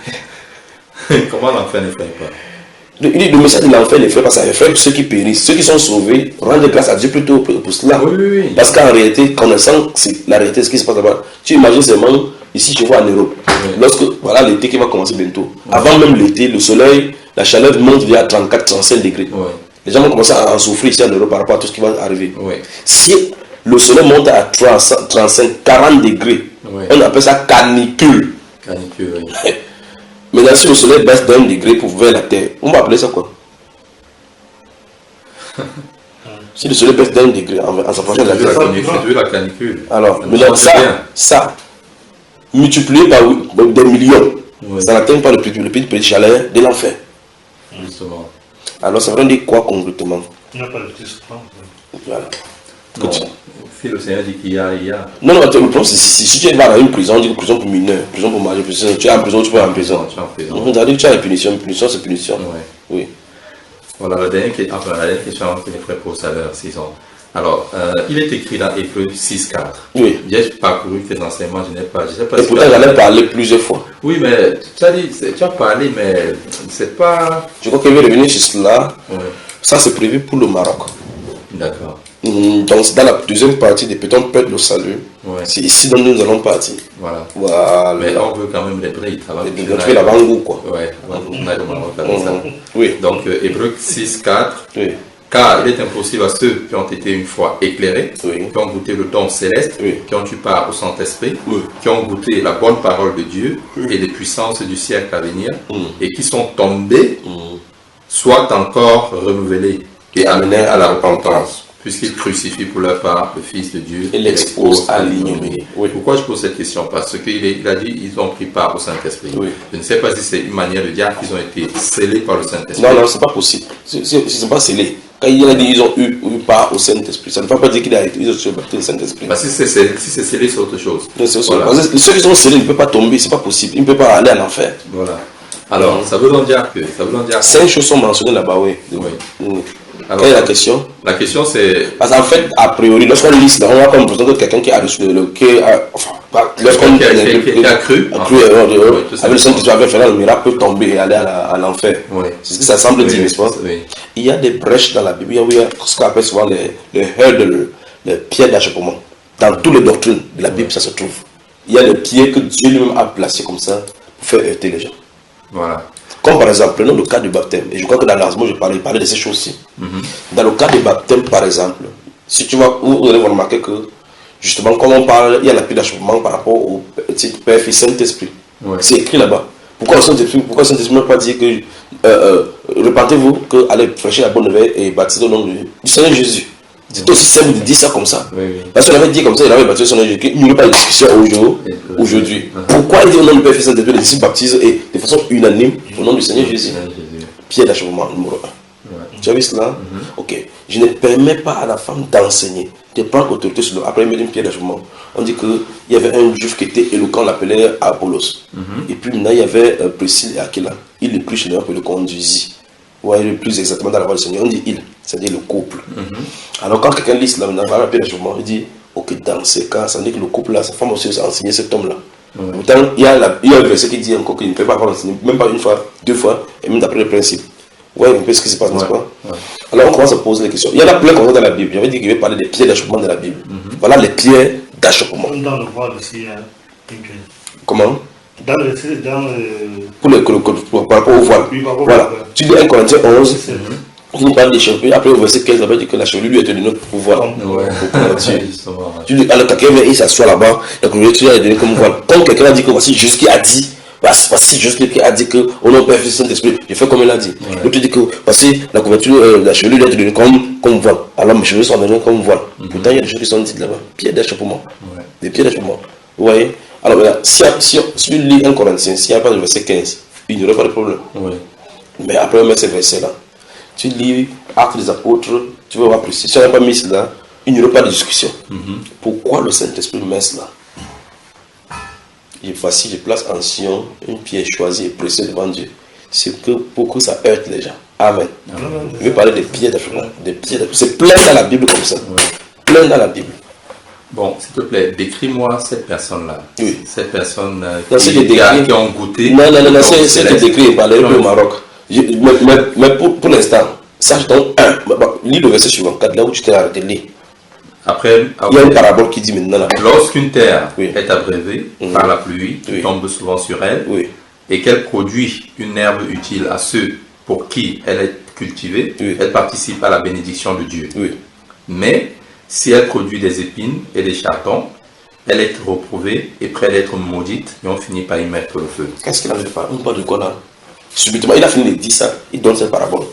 Comment l'enfer n'effraie pas?
Le message de l'enfer n'effraie pas, ça effraie ceux qui périssent. Ceux qui sont sauvés, rendent grâce à Dieu plutôt pour cela.
Oui.
Parce qu'en réalité, connaissant la réalité, ce qui se passe là-bas, tu imagines seulement, ici, je vois en Europe, lorsque, voilà l'été qui va commencer bientôt. Avant même l'été, le soleil, la chaleur monte vers 34-35 degrés. Les gens vont commencer à en souffrir ici en Europe par rapport à tout ce qui va arriver. Si le soleil monte à 35-40 degrés, on appelle ça canicule.
Canicule,
Maintenant, si le soleil baisse d'1 degré pour vers la terre, on va appeler ça quoi? Si le soleil baisse d'1 degré en s'approchant de la terre,
c'est la canicule.
Alors, maintenant, ça, multiplié par des millions, ça n'atteint pas le petit chaleur de l'enfer.
Justement.
Alors, ça veut dire quoi concrètement?
Il n'y a pas de petit souffrance.
Voilà.
Non, si le Seigneur dit qu'il y a, il y a.
Non, le problème c'est si tu vas dans une prison, on dit que prison pour mineurs, prison pour majeur, tu es en prison, tu peux en prison. On a dit que tu as une punition, punition c'est punition. Oui.
Voilà, la dernière question que les frères posent à l'heure, 6 ans. Alors, il est écrit dans Hébreux 6.4.
Oui.
J'ai parcouru tes enseignements, je sais pas.
Et pourtant, j'en ai parlé plusieurs fois.
Oui, mais tu as parlé, mais c'est pas.
Je crois qu'il veut revenir sur cela. Ça, c'est prévu pour le Maroc.
D'accord.
Donc, c'est dans la deuxième partie des Pétons peuple le salut. C'est ici dont nous allons partir.
Voilà.
Mais
on veut quand même les prêts.
Les prêts l'avant-goût, quoi.
Oui. Donc, Hébreux 6.4. Oui. Car il est impossible à ceux qui ont été une fois éclairés, qui ont goûté le don céleste, qui ont eu part au Saint-Esprit, qui ont goûté la bonne parole de Dieu et les puissances du siècle à venir, et qui sont tombés, soient encore renouvelés et amenés à la repentance. Puisqu'ils crucifient pour leur part le Fils de Dieu
et l'exposent à l'ignominie.
Oui. Pourquoi je pose cette question? Parce qu'il a dit ils ont pris part au Saint-Esprit. Oui. Je ne sais pas si c'est une manière de dire qu'ils ont été scellés par le Saint-Esprit.
Non, c'est pas possible. C'est pas scellé. Quand il a dit ils ont eu part au Saint-Esprit, ça ne veut pas dire qu'ils ont été baptisés au Saint-Esprit.
Si c'est scellé, c'est autre chose.
Voilà. Ceux qui sont scellés ne peuvent pas tomber, c'est pas possible. Ils ne peuvent pas aller en enfer.
Voilà. Alors, ça veut donc dire que...
5 choses sont mentionnées là-bas, oui. Alors, quelle est la question?
La question c'est...
Parce qu'en fait, a priori, lorsqu'on lit cela, on a comme l'impression que quelqu'un qui a reçu lorsqu'on
a cru,
avec le Saint-Esprit avait fait le miracle peut tomber et aller à l'enfer. Oui. C'est ce que ça semble dire, n'est-ce pas? Oui. Il y a des brèches dans la Bible, il y a ce qu'on appelle souvent les pierres d'achoppement. Dans toutes les doctrines de la Bible, ça se trouve. Il y a des pierres que Dieu lui-même a placées comme ça pour faire heurter les gens.
Voilà.
Comme par exemple, prenons le cas du baptême. Et je crois que dans l'enseignement, je parlais de ces choses-ci. Dans le cas du baptême, par exemple, si tu vois, vous allez remarquer que, justement, quand on parle, il y a la pierre d'achoppement par rapport au petit Père, Fils, Saint-Esprit. Ouais. C'est écrit là-bas. Pourquoi le Saint-Esprit n'a pas dit que repentez-vous, que allez prêcher la bonne nouvelle et baptiser au nom du Seigneur Jésus? C'est aussi simple de dire ça comme ça. Oui. Parce qu'on avait dit comme ça, il avait baptisé son nom de Jésus. Il n'y aurait pas de discussion aujourd'hui. Pourquoi il dit au nom du Père, Fils, Saint-Esprit, les disciples baptisent et de façon unanime au nom du Seigneur Jésus? Pierre d'achoppement numéro 1. Ouais. Tu as vu cela? Ok. Je ne permets pas à la femme d'enseigner, de prendre autorité sur le. Après, il met une pierre d'achoppement. On dit qu'il y avait un juif qui était éloquent, on l'appelait Apollos. Et puis maintenant, il y avait Priscille et Aquila. Il est plus chez nous, le conduisit. Ouais, plus exactement dans la voie du Seigneur. On dit il, c'est-à-dire le couple. Alors quand quelqu'un lit cela, dans la pierre d'achoppement, il dit ok, dans ces cas, ça veut dire que le couple là, sa femme aussi a enseigné cet homme-là. Pourtant, il y a un verset qui dit encore qu'il ne peut pas avoir enseigné, même pas une fois, 2 fois, et même d'après le principe. Ouais, un peu ce qui se passe, n'est-ce pas? Alors on commence à poser les questions. Il y en a plein comme ça dans la Bible. J'avais dit qu'il vais parler des pierres d'achoppement dans la Bible. Voilà les pierres d'achoppement.
Dans le voile aussi, il y a une pierre.
Comment?
Par
rapport au voile. Oui, voilà. Tu dis 1 Corinthiens 11. Vous parlez des chevelures, après au verset 15, ça veut dire que la chevelure lui est donnée pour voile. Tu dis, alors quelqu'un vient, il s'assoit là-bas, la couverture est donnée comme voile. Comme quelqu'un a dit que voici Jésus qui a dit, voici Jésus qui a dit que au nom du Père, Fils, Saint-Esprit, je fais comme il a dit. L'autre dit que voici la couverture, la chevelure lui est donnée comme voile. Alors mes cheveux sont donnés comme voile. Pourtant, il y a des choses qui sont dites là-bas. Pierre d'achoppement. Des pierres d'achoppement. Vous voyez? Alors maintenant, si tu lis 1 Corinthiens, s'il n'y a pas de verset 15, il n'y aurait pas de problème. Mais après on met ces versets-là. Tu lis Actes des Apôtres, tu vas voir plus. Si tu n'as pas mis cela, il n'y aurait pas de discussion. Pourquoi le Saint-Esprit met cela? Et voici, je place en Sion une pierre choisie et précieuse devant Dieu. C'est que pour que ça heurte les gens. Amen. Je vais parler des pierres d'achoppement. C'est plein dans la Bible comme ça. Plein dans la Bible.
Bon, s'il te plaît, décris-moi cette personne-là.
Oui.
Cette personne
qui
ont goûté.
Non, c'est décrit par l'exemple au Maroc. Mais pour l'instant, sache donc, lis le verset suivant, là où tu t'es arrêté, lis.
Après,
il y a une parabole qui dit maintenant là.
Lorsqu'une terre est abreuvée par la pluie, qui tombe souvent sur elle, et qu'elle produit une herbe utile à ceux pour qui elle est cultivée, elle participe à la bénédiction de Dieu. Mais si elle produit des épines et des chartons, elle est reprouvée et près d'être maudite, et on finit par y mettre le feu.
Qu'est-ce qu'il avait pas? On parle de quoi là? Subitement, il a fini de dire ça, il donne cette parabole.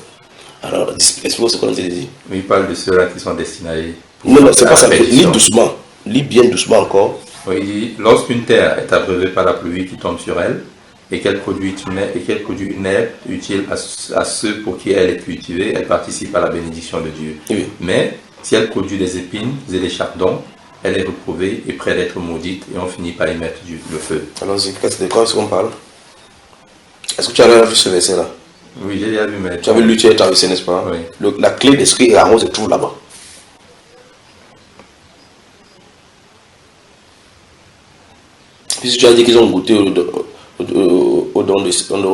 Alors, explique-moi ce qu'on a dit.
Il parle de ceux-là qui sont destinés.
Non, c'est pas ça. Lis doucement. Lis bien doucement encore.
Oui, il dit, lorsqu'une terre est abreuvée par la pluie qui tombe sur elle, et qu'elle produit une herbe utile à ceux pour qui elle est cultivée, elle participe à la bénédiction de Dieu. Mais si elle produit des épines et des chardons, elle est reprouvée et près d'être maudite, et on finit par y mettre le feu.
Allons-y, de quoi est-ce qu'on parle? Est-ce que tu as déjà vu ce verset-là?
Oui, j'ai déjà vu, mais...
Tu as vu lu, tu as traversé, n'est-ce pas? Oui. La clé d'esprit et l'amour se trouve là-bas. Puisque tu as dit qu'ils ont goûté au don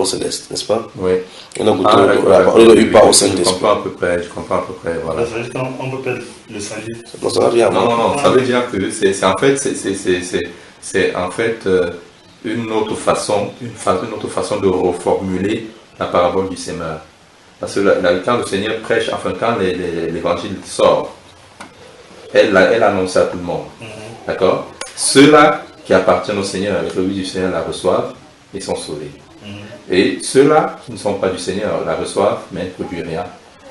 céleste, n'est-ce pas?
Oui.
Ils ont goûté au eu pas au Saint-Esprit.
Je comprends à peu près, voilà.
Ça veut dire qu'on peut perdre le salut.
Non, ça n'a rien à voir.
Non, ça veut dire que c'est en fait une autre façon de reformuler la parabole du Seigneur. Parce que quand le Seigneur prêche, enfin quand l'évangile sort, elle annonce à tout le monde. D'accord? Ceux-là qui appartiennent au Seigneur, avec le but du Seigneur, la reçoivent et sont sauvés. Et ceux-là qui ne sont pas du Seigneur la reçoivent, mais ne produisent rien,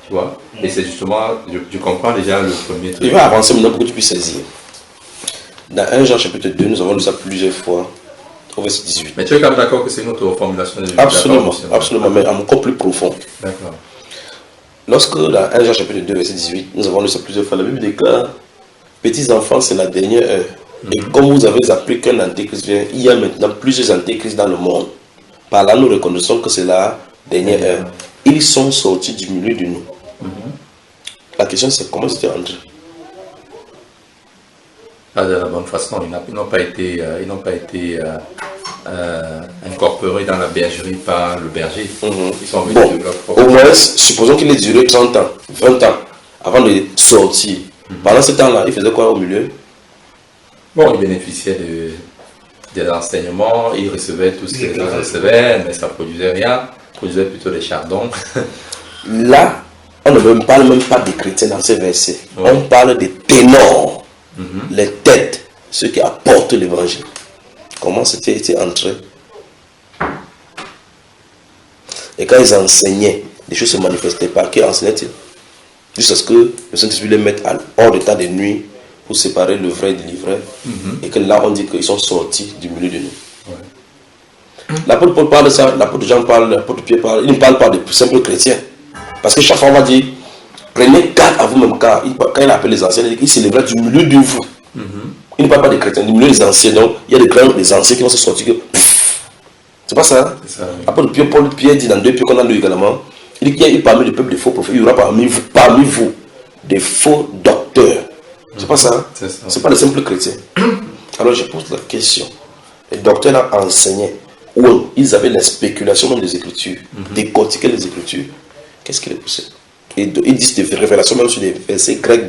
Tu vois? Et c'est justement, je comprends déjà le premier truc.
Je vais avancer maintenant pour que tu puisses saisir. Dans 1 Jean chapitre 2, nous avons lu ça plusieurs fois, au verset 18.
Mais tu es quand même d'accord que c'est une autre formulation de
Absolument, absolument, mais encore plus profond.
D'accord.
Lorsque dans 1 Jean chapitre 2, verset 18, nous avons lu ça plusieurs fois, la Bible déclare, petits enfants, c'est la dernière heure. Et comme vous avez appris qu'un antéchrist vient, il y a maintenant plusieurs antéchrists dans le monde. Par là, nous reconnaissons que c'est la dernière heure. Ils sont sortis du milieu de nous. La question c'est comment c'était entré?
Pas de la bonne façon. Ils n'ont pas été, incorporés dans la bergerie par le berger. Ils sont venus de leur propre.
Au moins, supposons qu'il ait duré 30 ans, 20 ans avant de sortir. Pendant ce temps-là, il faisait quoi au milieu?
Bon, ils bénéficiaient des enseignements, ils recevaient tout ce qu'ils recevaient, mais ça ne produisait rien. Ils produisaient plutôt des chardons.
Là, on ne parle même pas des chrétiens dans ces versets. On parle des ténors. Les têtes, ceux qui apportent l'évangile. Comment c'était entré? Et quand ils enseignaient, les choses ne se manifestaient pas. Qui enseignaient-ils? Jusqu'à ce que le Saint-Esprit les mette hors d'état de nuit pour séparer le vrai de l'ivraie. Et que là, on dit qu'ils sont sortis du milieu de nous. L'apôtre Paul parle de ça, l'apôtre Jean parle, l'apôtre Pierre parle. Il ne parle pas de simples chrétiens. Parce que chaque fois, on va dire, prenez garde à vous-même, car quand il appelle les anciens, il s'élèvera du milieu de vous. Il ne parle pas des chrétiens, du milieu des anciens. Donc, il y a des anciens qui vont se sortir. C'est pas ça? C'est ça, oui. Après, Pierre dit dans 2 Pierre qu'on a lu également, il dit qu'il y a eu parmi le peuple des faux prophètes, il y aura parmi vous des faux docteurs. C'est pas ça? C'est ça. C'est pas les simples chrétiens. Alors, je pose la question. Les docteurs enseignaient, ou ils avaient la spéculation même des Écritures, décortiquaient les Écritures. Qu'est-ce qui les poussait? Et ils disent des révélations même sur des versets grecs,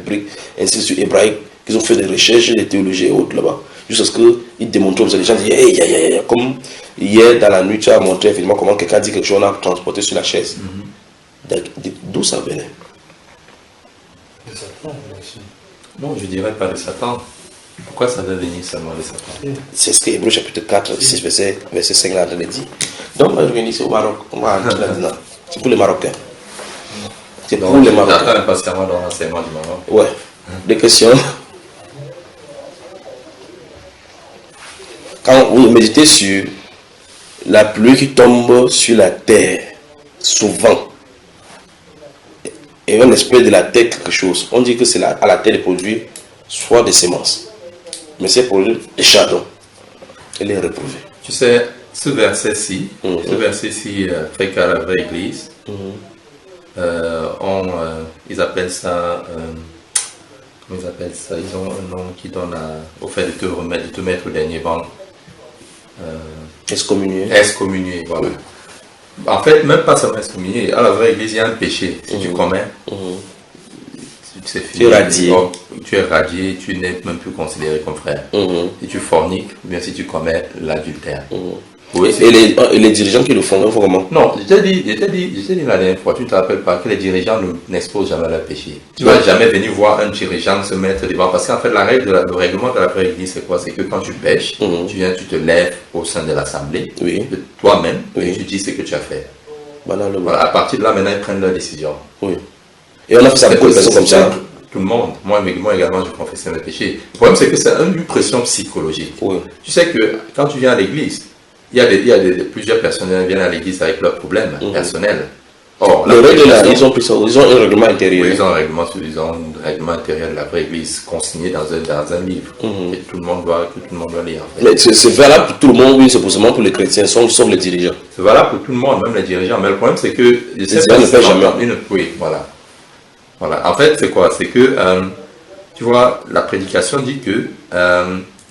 ainsi sur hébraïque, qu'ils ont fait des recherches, des théologies et autres là-bas. Jusqu'à ce qu'ils démontrent aux gens, disent, hey, comme hier dans la nuit, tu as montré finalement comment quelqu'un dit quelque chose, on a transporté sur la chaise. D'où ça venait?
De Satan, aussi.
Non, je dirais pas de Satan. Pourquoi ça doit venir seulement de Satan?
C'est ce que Hébreux chapitre 4, 6, verset 5 là, on dit. Donc, on va revenir ici au Maroc. C'est pour les Marocains. C'est pour les Marocains.
J'attends impatiemment dans l'enseignement du Maroc.
Ouais. Des questions? Quand vous méditez sur la pluie qui tombe sur la terre, souvent, et on espère de la terre quelque chose, on dit que c'est à la terre de produire soit des semences, mais c'est pour des chardons. Elle est reprouvée.
Tu sais, ce verset-ci, fait qu'à la vraie église, ils appellent ça, comment ils appellent ça? Ils ont un nom qui donne au fait de te remettre, de te mettre au dernier banc.
Excommunié.
Excommunié, voilà. En fait, même pas seulement excommunié. À la vraie église, il y a un péché. Si tu commets, c'est fini.
Tu es radié.
Tu es radié, tu n'es même plus considéré comme frère. Si tu forniques, ou bien si tu commets l'adultère. Oui,
et les dirigeants qui le font comment?
Non, je t'ai dit la dernière fois, tu ne te rappelles pas que les dirigeants n'exposent jamais leur péché. Tu ne vas jamais venir voir un dirigeant se mettre devant. Parce qu'en fait, le règlement de la vraie église, c'est quoi? C'est que quand tu pêches, tu viens, tu te lèves au sein de l'assemblée, de toi-même, et tu dis ce que tu as fait. Voilà, à partir de là, maintenant, ils prennent leur décision.
Oui. Et on a fait ça beaucoup de personnes comme ça.
Tout le monde. Moi également, je confesse mes péchés. Le problème, c'est que c'est une pression psychologique.
Oui.
Tu sais que quand tu viens à l'église, il y a plusieurs personnes qui viennent à l'église avec leurs problèmes personnels. Or,
les règles là, ils ont un règlement intérieur.
Oui, ils ont un règlement intérieur de la vraie église consigné dans un livre. Et tout le monde doit lire. En fait.
Mais c'est valable pour tout le monde, oui, c'est forcément pour les chrétiens, sauf les dirigeants.
C'est valable pour tout le monde, même les dirigeants. Mais le problème, c'est que
les dirigeants ne paient jamais.
Oui, voilà. En fait, c'est quoi? C'est que, tu vois, la prédication dit que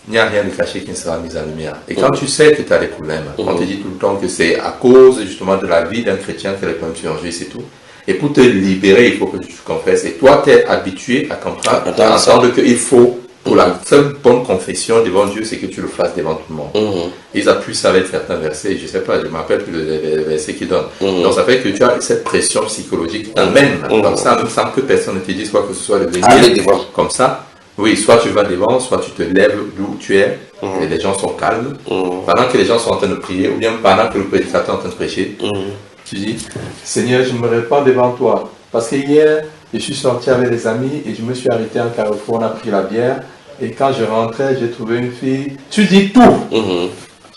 il n'y a rien de caché qui ne sera mis en lumière. Et quand tu sais que tu as des problèmes, on te dit tout le temps que c'est à cause justement de la vie d'un chrétien que les problèmes surgissent et tout. Et pour te libérer, il faut que tu te confesses. Et toi, tu es habitué à comprendre, à entendre qu'il faut, pour la seule bonne confession devant Dieu, c'est que tu le fasses devant tout le monde. Ils appuient ça avec certains versets, je ne sais pas, je ne me rappelle plus les versets qu'ils donnent. Donc ça fait que tu as cette pression psychologique elle-même. Comme ça, même sans que personne ne te dise quoi que ce soit de venir comme ça. Oui, soit tu vas devant, soit tu te lèves d'où tu es, et les gens sont calmes. Pendant que les gens sont en train de prier, ou bien pendant que le prédicateur est en train de prêcher, tu dis, Seigneur, je me répands devant toi. Parce que hier, je suis sorti avec des amis et je me suis arrêté en Carrefour, on a pris la bière. Et quand je rentrais, j'ai trouvé une fille. Tu dis tout.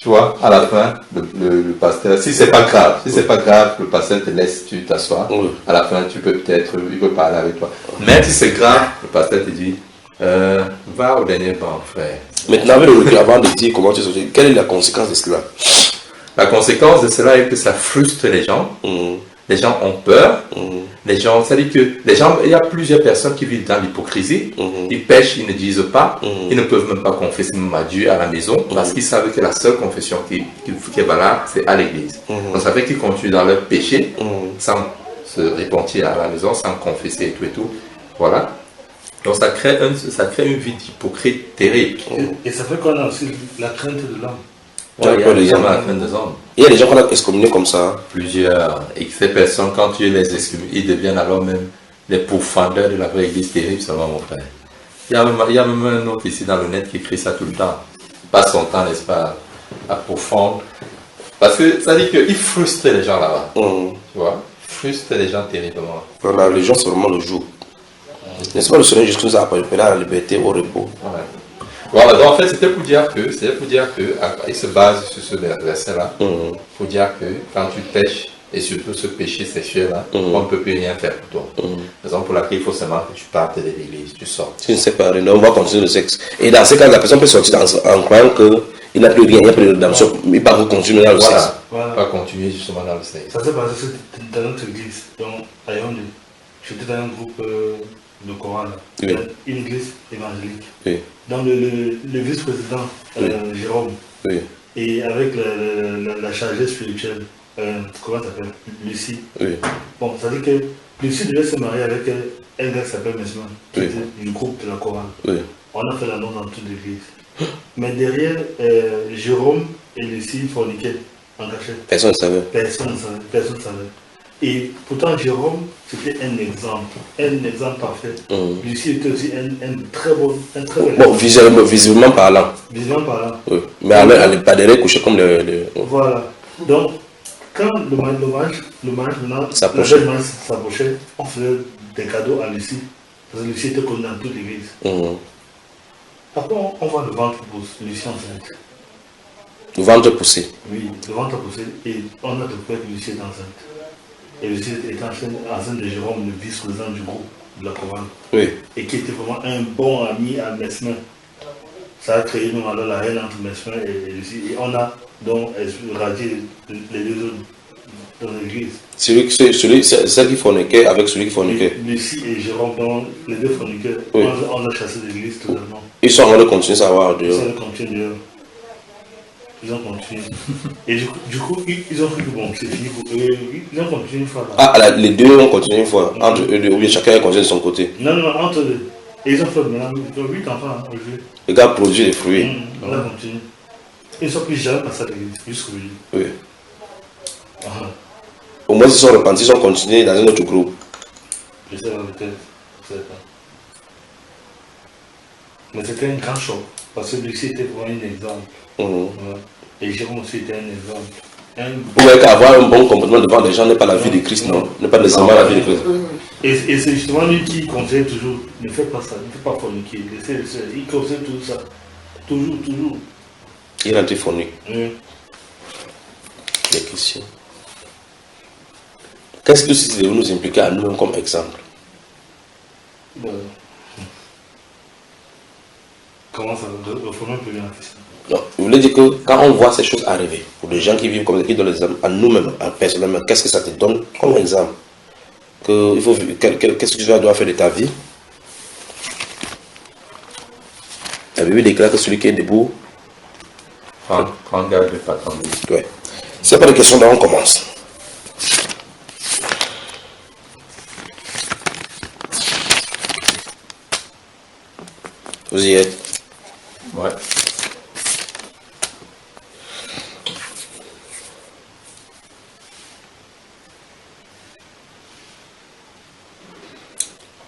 Tu vois, à la fin, le pasteur, si c'est pas grave, le pasteur te laisse, tu t'assois. À la fin, il peut parler avec toi. Mais si c'est grave, le pasteur te dit, va au dernier banc, frère.
Maintenant, avec le recul, avant de dire comment tu es, quelle est la conséquence de cela?
La conséquence de cela est que ça frustre les gens. Les gens ont peur. Les gens, c'est-à-dire que les gens, il y a plusieurs personnes qui vivent dans l'hypocrisie. Ils pêchent, ils ne disent pas. Ils ne peuvent même pas confesser même à Dieu à la maison parce qu'ils savent que la seule confession qui est valable, c'est à l'église. Donc ça fait qu'ils continuent dans leur péché sans se repentir à la maison, sans confesser et tout. Voilà. Donc ça crée une vie d'hypocrite terrible.
Et ça fait qu'on a aussi la crainte de l'homme.
Ouais, il y a des gens à la fin des hommes.
Il y a des gens qu'on a excommuniés comme ça.
Plusieurs. Et ces personnes, quand tu les excommunies, ils deviennent alors même les pourfendeurs de la vraie église terrible, ça va mon frère. Il y a même un autre ici dans le net qui écrit ça tout le temps. Il passe son temps, n'est-ce pas, à pourfendre. Parce que ça dit qu'il frustre les gens là-bas. Tu vois, il frustre les gens terriblement.
La religion, c'est vraiment le jour. N'est-ce pas le Seigneur Jésus nous a appelé à la liberté, au repos.
Voilà, donc en fait, c'était pour dire que, il se base sur ce verset-là, pour dire que quand tu pêches, et surtout ce péché sexuel-là, on ne peut plus rien faire pour toi. Raison pour laquelle il faut seulement que tu partes de l'église, tu sors.
Tu ne sais pas, on va continuer le sexe. Et dans ce cas, la personne peut sortir en croyant qu'il n'a plus rien, il n'y a plus de rédemption, mais pas continuer dans le sexe.
Voilà, pas continuer justement dans le sexe.
Ça s'est passé dans notre église, donc à Yaoundé. J'étais dans un groupe de Coran, une église évangélique.
Oui.
Dans le vice-président Jérôme, et avec la chargée spirituelle, comment ça s'appelle, Lucie. Bon, ça veut dire que Lucie devait se marier avec un gars qui s'appelle Mesman, qui était du groupe de la Coran. On a fait l'annonce dans toute l'église. Mais derrière, Jérôme et Lucie forniquaient en cachette.
Personne ne savait.
Personne ne savait. Et pourtant, Jérôme, c'était un exemple parfait. Lucie était aussi un très bon.
Bon, visiblement parlant.
Visiblement parlant.
Oui. Mais elle n'est pas derrière couchée comme le.
Voilà. Donc, quand le mariage maintenant s'approchait, on faisait des cadeaux à Lucie. Parce que Lucie était connue dans toute l'église. Après, on voit le ventre pousse, Lucie enceinte.
Le ventre poussé.
Oui, le ventre poussé. Et on a découvert que Lucie est enceinte. Et Lucie était enceinte de Jérôme, le vice-président du groupe de la Coran. Et qui était vraiment un bon ami à Mesmer. Ça a créé même alors la haine entre Mesmer et Lucie. Et on a donc radié les deux autres dans l'église.
Celle qui forniquait avec celui qui forniquait.
Lucie et Jérôme, donc, les deux forniquaient. On a chassé l'église totalement.
Ils sont en train de continuer à avoir dehors.
Ils ont continué. Et du coup, ils ont cru que bon, c'est fini pour eux. Ils ont continué une fois.
Les deux ont continué une fois. Entre eux deux, ou bien chacun a continué de son côté.
Non, entre eux. Et ils ont fait maintenant 8 enfants.
Les gars produisent des fruits.
On a continué. Ils ne sont plus jamais passés à l'église, jusqu'aujourd'hui.
Au moins, ils sont repentis, ils ont continué dans un autre groupe.
Je sais pas, peut-être. Je sais pas. Mais c'était un grand choc. Parce que Lucie était vraiment un exemple. Et Jérôme aussi était un exemple.
Vous voyez qu'avoir un bon comportement devant les gens n'est pas la vie de Christ, non. N'est pas nécessairement la vie de Christ.
Et c'est justement lui qui conseille toujours, ne fais pas ça, ne fais pas forniquer, il conseille tout ça. Toujours.
Il est anti-fornique. Les questions. Qu'est-ce que ceci devait nous impliquer à nous comme exemple?
Comment ça va? Il faut même plus bien la question.
Non, je voulais dire que quand on voit ces choses arriver, pour des gens qui vivent comme ça, qui donnent l'exemple à nous-mêmes, personnellement, qu'est-ce que ça te donne comme exemple? Qu'est-ce que tu dois faire de ta vie? La Bible déclare que celui qui est debout
prend garde de pas tomber.
Ouais. Si il n'y a pas de questions, on commence. Vous y êtes?
Ouais.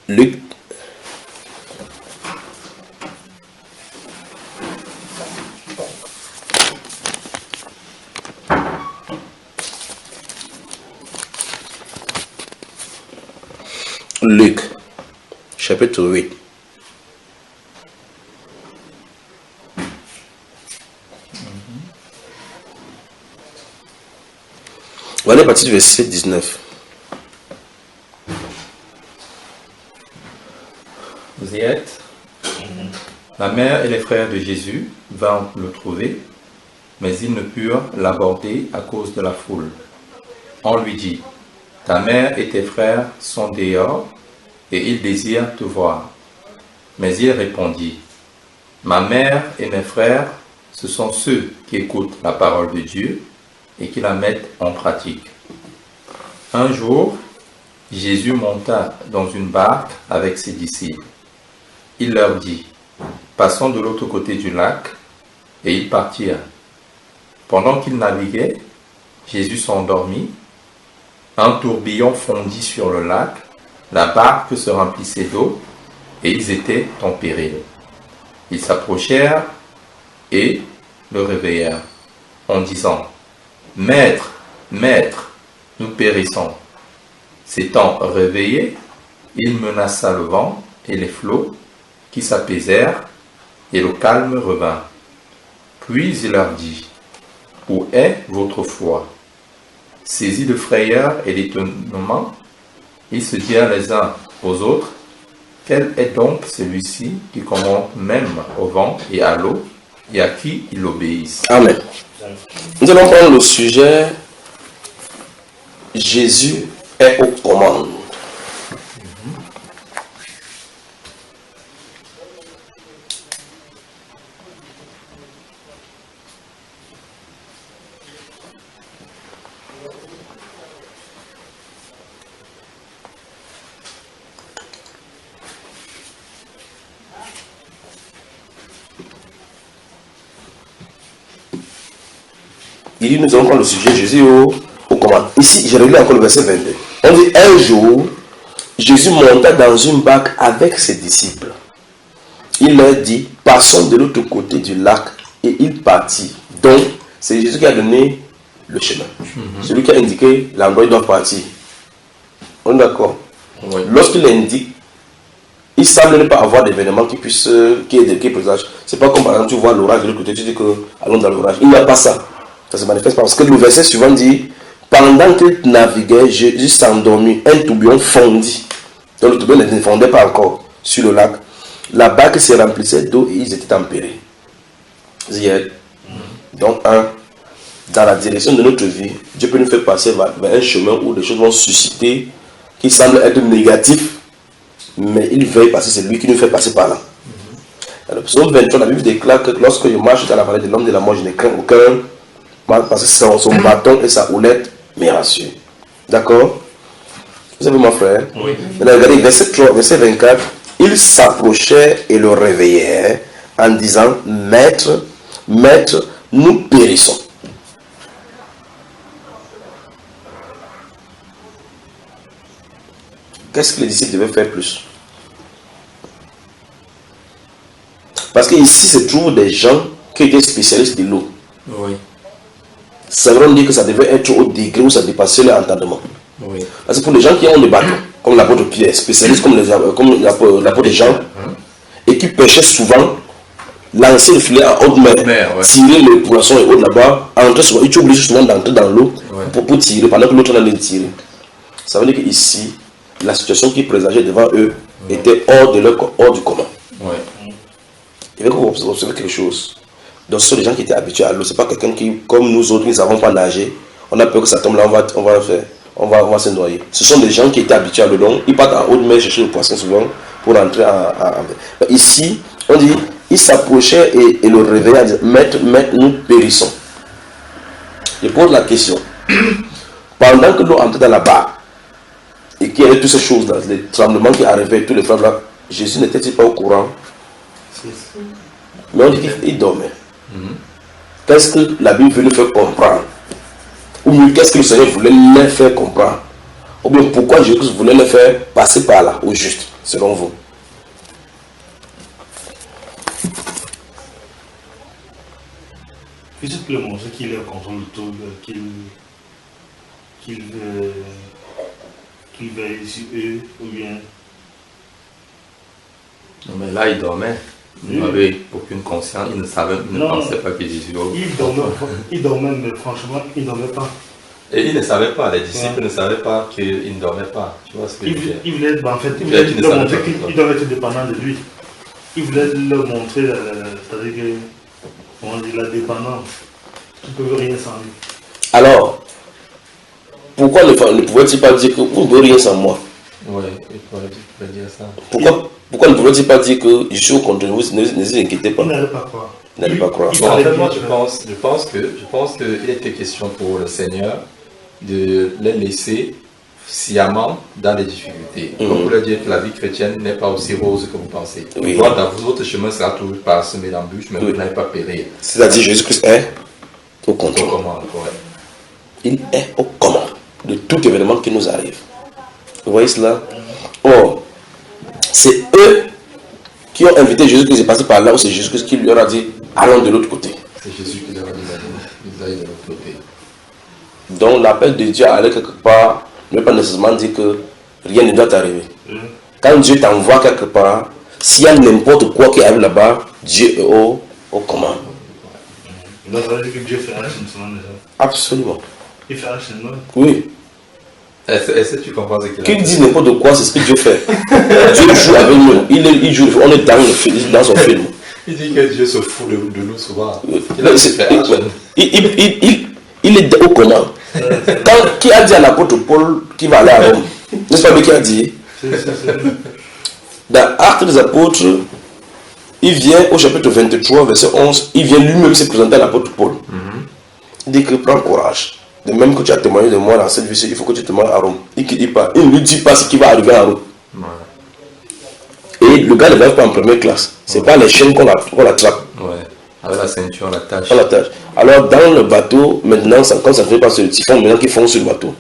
Luc. chapitre 8. Voilà, à partir du verset 19.
Vous y êtes? La mère et les frères de Jésus vinrent le trouver, mais ils ne purent l'aborder à cause de la foule. On lui dit, ta mère et tes frères sont dehors, et ils désirent te voir. Mais il répondit, ma mère et mes frères, ce sont ceux qui écoutent la parole de Dieu et qui la mettent en pratique. Un jour, Jésus monta dans une barque avec ses disciples. Il leur dit, passons de l'autre côté du lac, et ils partirent. Pendant qu'ils naviguaient, Jésus s'endormit. Un tourbillon fondit sur le lac, la barque se remplissait d'eau, et ils étaient en péril. Ils s'approchèrent et le réveillèrent, en disant, Maître, Maître, nous périssons. S'étant réveillé, il menaça le vent et les flots, qui s'apaisèrent, et le calme revint. Puis il leur dit, où est votre foi? Saisis de frayeur et d'étonnement, ils se dirent les uns aux autres, quel est donc celui-ci qui commande même au vent et à l'eau, et à qui il obéisse?
Amen. Nous allons prendre le sujet, Jésus est aux commandes. Il dit, nous allons prendre le sujet Jésus aux commandes. Ici, j'ai relu encore le verset 22. On dit, un jour, Jésus monta dans une barque avec ses disciples. Il leur dit, passons de l'autre côté du lac, et il partit. Donc, c'est Jésus qui a donné le chemin. Celui qui a indiqué l'endroit où il doit partir. On est d'accord?
Oui.
Lorsqu'il indique, il semble ne pas avoir d'événement qui présage. C'est pas comme par exemple, tu vois l'orage de l'autre côté, tu dis que allons dans l'orage. Il n'y a pas ça. Ça se manifeste pas. Parce que le verset suivant dit, pendant qu'il naviguait, Jésus s'endormit, un tourbillon fondit. Donc le tourbillon ne fondait pas encore sur le lac. La barque se remplissait d'eau et ils étaient tempérés. Donc, dans la direction de notre vie, Dieu peut nous faire passer vers un chemin où les choses vont susciter, qui semblent être négatifs, mais il veuille passer, c'est lui qui nous fait passer par là. Dans le psaume 23, la Bible déclare que lorsque je marche dans la vallée de l'homme de la mort, je ne crains aucun, parce que son bâton et sa houlette me rassurent. D'accord? Vous savez, mon frère?
Oui.
Maintenant, regardez, verset 24. Ils s'approchaient et le réveillèrent en disant, Maître, Maître, nous périssons. Qu'est-ce que les disciples devaient faire plus? Parce qu'ici se trouvent des gens qui étaient spécialistes de l'eau.
Oui.
Ça veut dire que ça devait être au degré où ça dépassait leur entendement.
Oui.
Parce que pour les gens qui ont des bateaux, comme l'apôtre Pierre, spécialistes comme l'apôtre Jean, et qui pêchaient souvent, lancer le filet à haute mer, tirer les poissons et autres là-bas, entrer souvent, ils sont obligés souvent d'entrer dans l'eau pour tirer, pendant que l'autre allait tirer. Ça veut dire qu'ici, la situation qui présageait devant eux était hors du commun.
Oui.
Il faut que vous observez quelque chose. Donc ce sont des gens qui étaient habitués à l'eau. Ce n'est pas quelqu'un qui, comme nous autres, qui ne savons pas nager. On a peur que ça tombe là, on va se noyer. Ce sont des gens qui étaient habitués à l'eau. Donc ils partent en haute mer chercher le poisson souvent pour entrer en ici, on dit, ils s'approchaient et le réveillaient en disant, Maître, nous périssons. Je pose la question. Pendant que l'eau entrait dans la barque et qu'il y avait toutes ces choses-là, les tremblements qui arrivaient, tous les femmes là, Jésus n'était-il pas au courant? Mais on dit qu'il dormait. Qu'est-ce que la Bible veut nous faire comprendre? Ou mieux, qu'est-ce que le Seigneur voulait leur faire comprendre? Ou bien, pourquoi Jésus voulait leur faire passer par là, au juste, selon vous?
Juste pour le montrer qu'il est au contrôle de tout, qu'il veille sur eux, ou bien
Non, mais là, il dormait. Il n'avait aucune conscience, il ne savait, il ne pensait pas que Jésus
il dormait, mais franchement, il ne dormait pas.
Et il ne savait pas, les disciples ne savaient pas qu'il ne dormait pas. Tu vois ce que je veux dire?
Il voulait leur montrer qu'ils doivent être dépendants de lui. Il voulait leur montrer, c'est-à-dire que, on dit la dépendance. Tu ne peux rien sans lui.
Alors, pourquoi ne pouvait-il pas dire que vous ne pouvez rien sans moi?
Oui, il pourrait dire ça.
Pourquoi ne pouvait-il pas dire que je suis au contre vous, ne vous inquiétez pas?
Il n'allait pas croire.
Il n'allait pas croire.
Bon, en fait, moi, je pense qu'il était question pour le Seigneur de les laisser sciemment dans les difficultés. Comme vous le dites, la vie chrétienne n'est pas aussi rose que vous pensez.
Oui.
Votre chemin sera toujours parsemé d'embûches, mais vous n'allez pas périr.
C'est-à-dire Jésus-Christ est au contrôle.
Ouais.
Il est au commande de tout événement qui nous arrive. Vous voyez cela? Or, c'est eux qui ont invité Jésus-Christ, est passé par là, ou c'est Jésus-Christ qui leur a dit allons de l'autre côté.
C'est Jésus qui leur a dit d'aller de l'autre côté.
Donc l'appel de Dieu à aller quelque part ne veut pas nécessairement dire que rien ne doit t'arriver. Quand Dieu t'envoie quelque part, s'il y a n'importe quoi qui arrive là-bas, Dieu est aux commandes.
Donc ça veut dire que Dieu fait un changement déjà.
Absolument.
Il fait un changement.
Oui.
Est-ce que tu comprends ce qu'il a fait?
Qu'il dise n'importe quoi, c'est ce que Dieu fait. Dieu joue avec nous. Il joue, on est dans son film.
Il dit que Dieu se fout de nous souvent.
Il est aux commandes. Qui a dit à l'apôtre Paul qu'il va aller à Rome? N'est-ce pas lui qui a dit? Dans Actes des Apôtres, il vient au chapitre 23, verset 11, il vient lui-même se présenter à l'apôtre Paul. Il dit que prends courage. De même que tu as témoigné de moi dans cette vie, il faut que tu témoignes à Rome. Il ne lui dit pas ce qui va arriver à Rome. Et le gars ne va pas en première classe. C'est pas les chaînes qu'on attrape.
Ouais. Avec la ceinture, la tâche.
Alors dans le bateau, maintenant, quand ça ne fait pas sur le typhon, maintenant qu'ils font sur le bateau.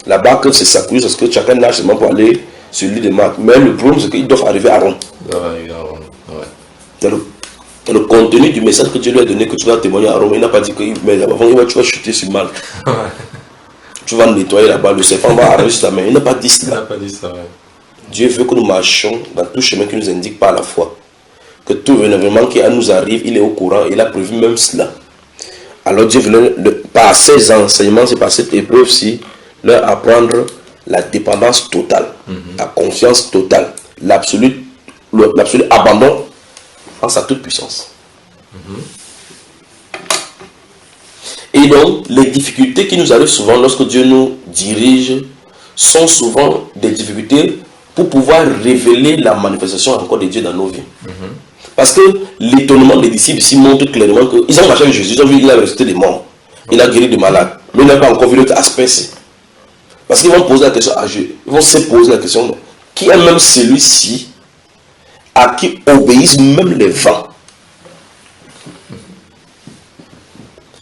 La barque c'est sacré, parce que chacun nage seulement pour aller sur l'île de Marc. Mais le problème c'est qu'ils doivent arriver à Rome.
Ils doivent arriver à Rome. Ouais.
Le contenu du message que Dieu lui a donné, que tu vas témoigner à Rome, il n'a pas dit que tu vas chuter sur Malte. Tu vas nettoyer là-bas, le serpent va arriver sur ta main. Il n'a pas dit ça.
Il n'a pas dit ça, ouais.
Dieu veut que nous marchions dans tout chemin qui nous indique par la foi. Que tout événement qui nous arrive, il est au courant, il a prévu même cela. Alors Dieu voulait, par ces enseignements, c'est par cette épreuve-ci, leur apprendre la dépendance totale, la confiance totale, l'absolu abandon en sa toute puissance. Et donc, les difficultés qui nous arrivent souvent lorsque Dieu nous dirige sont souvent des difficultés pour pouvoir révéler la manifestation encore de Dieu dans nos vies. Parce que l'étonnement des disciples ici montre clairement qu'ils ont marché avec Jésus, ils ont vu qu'il a ressuscité des morts, il a guéri des malades, mais ils n'ont pas encore vu l'autre aspect. Parce qu'ils vont poser la question à Dieu, ils vont se poser la question, qui est même celui-ci à qui obéissent même les vents?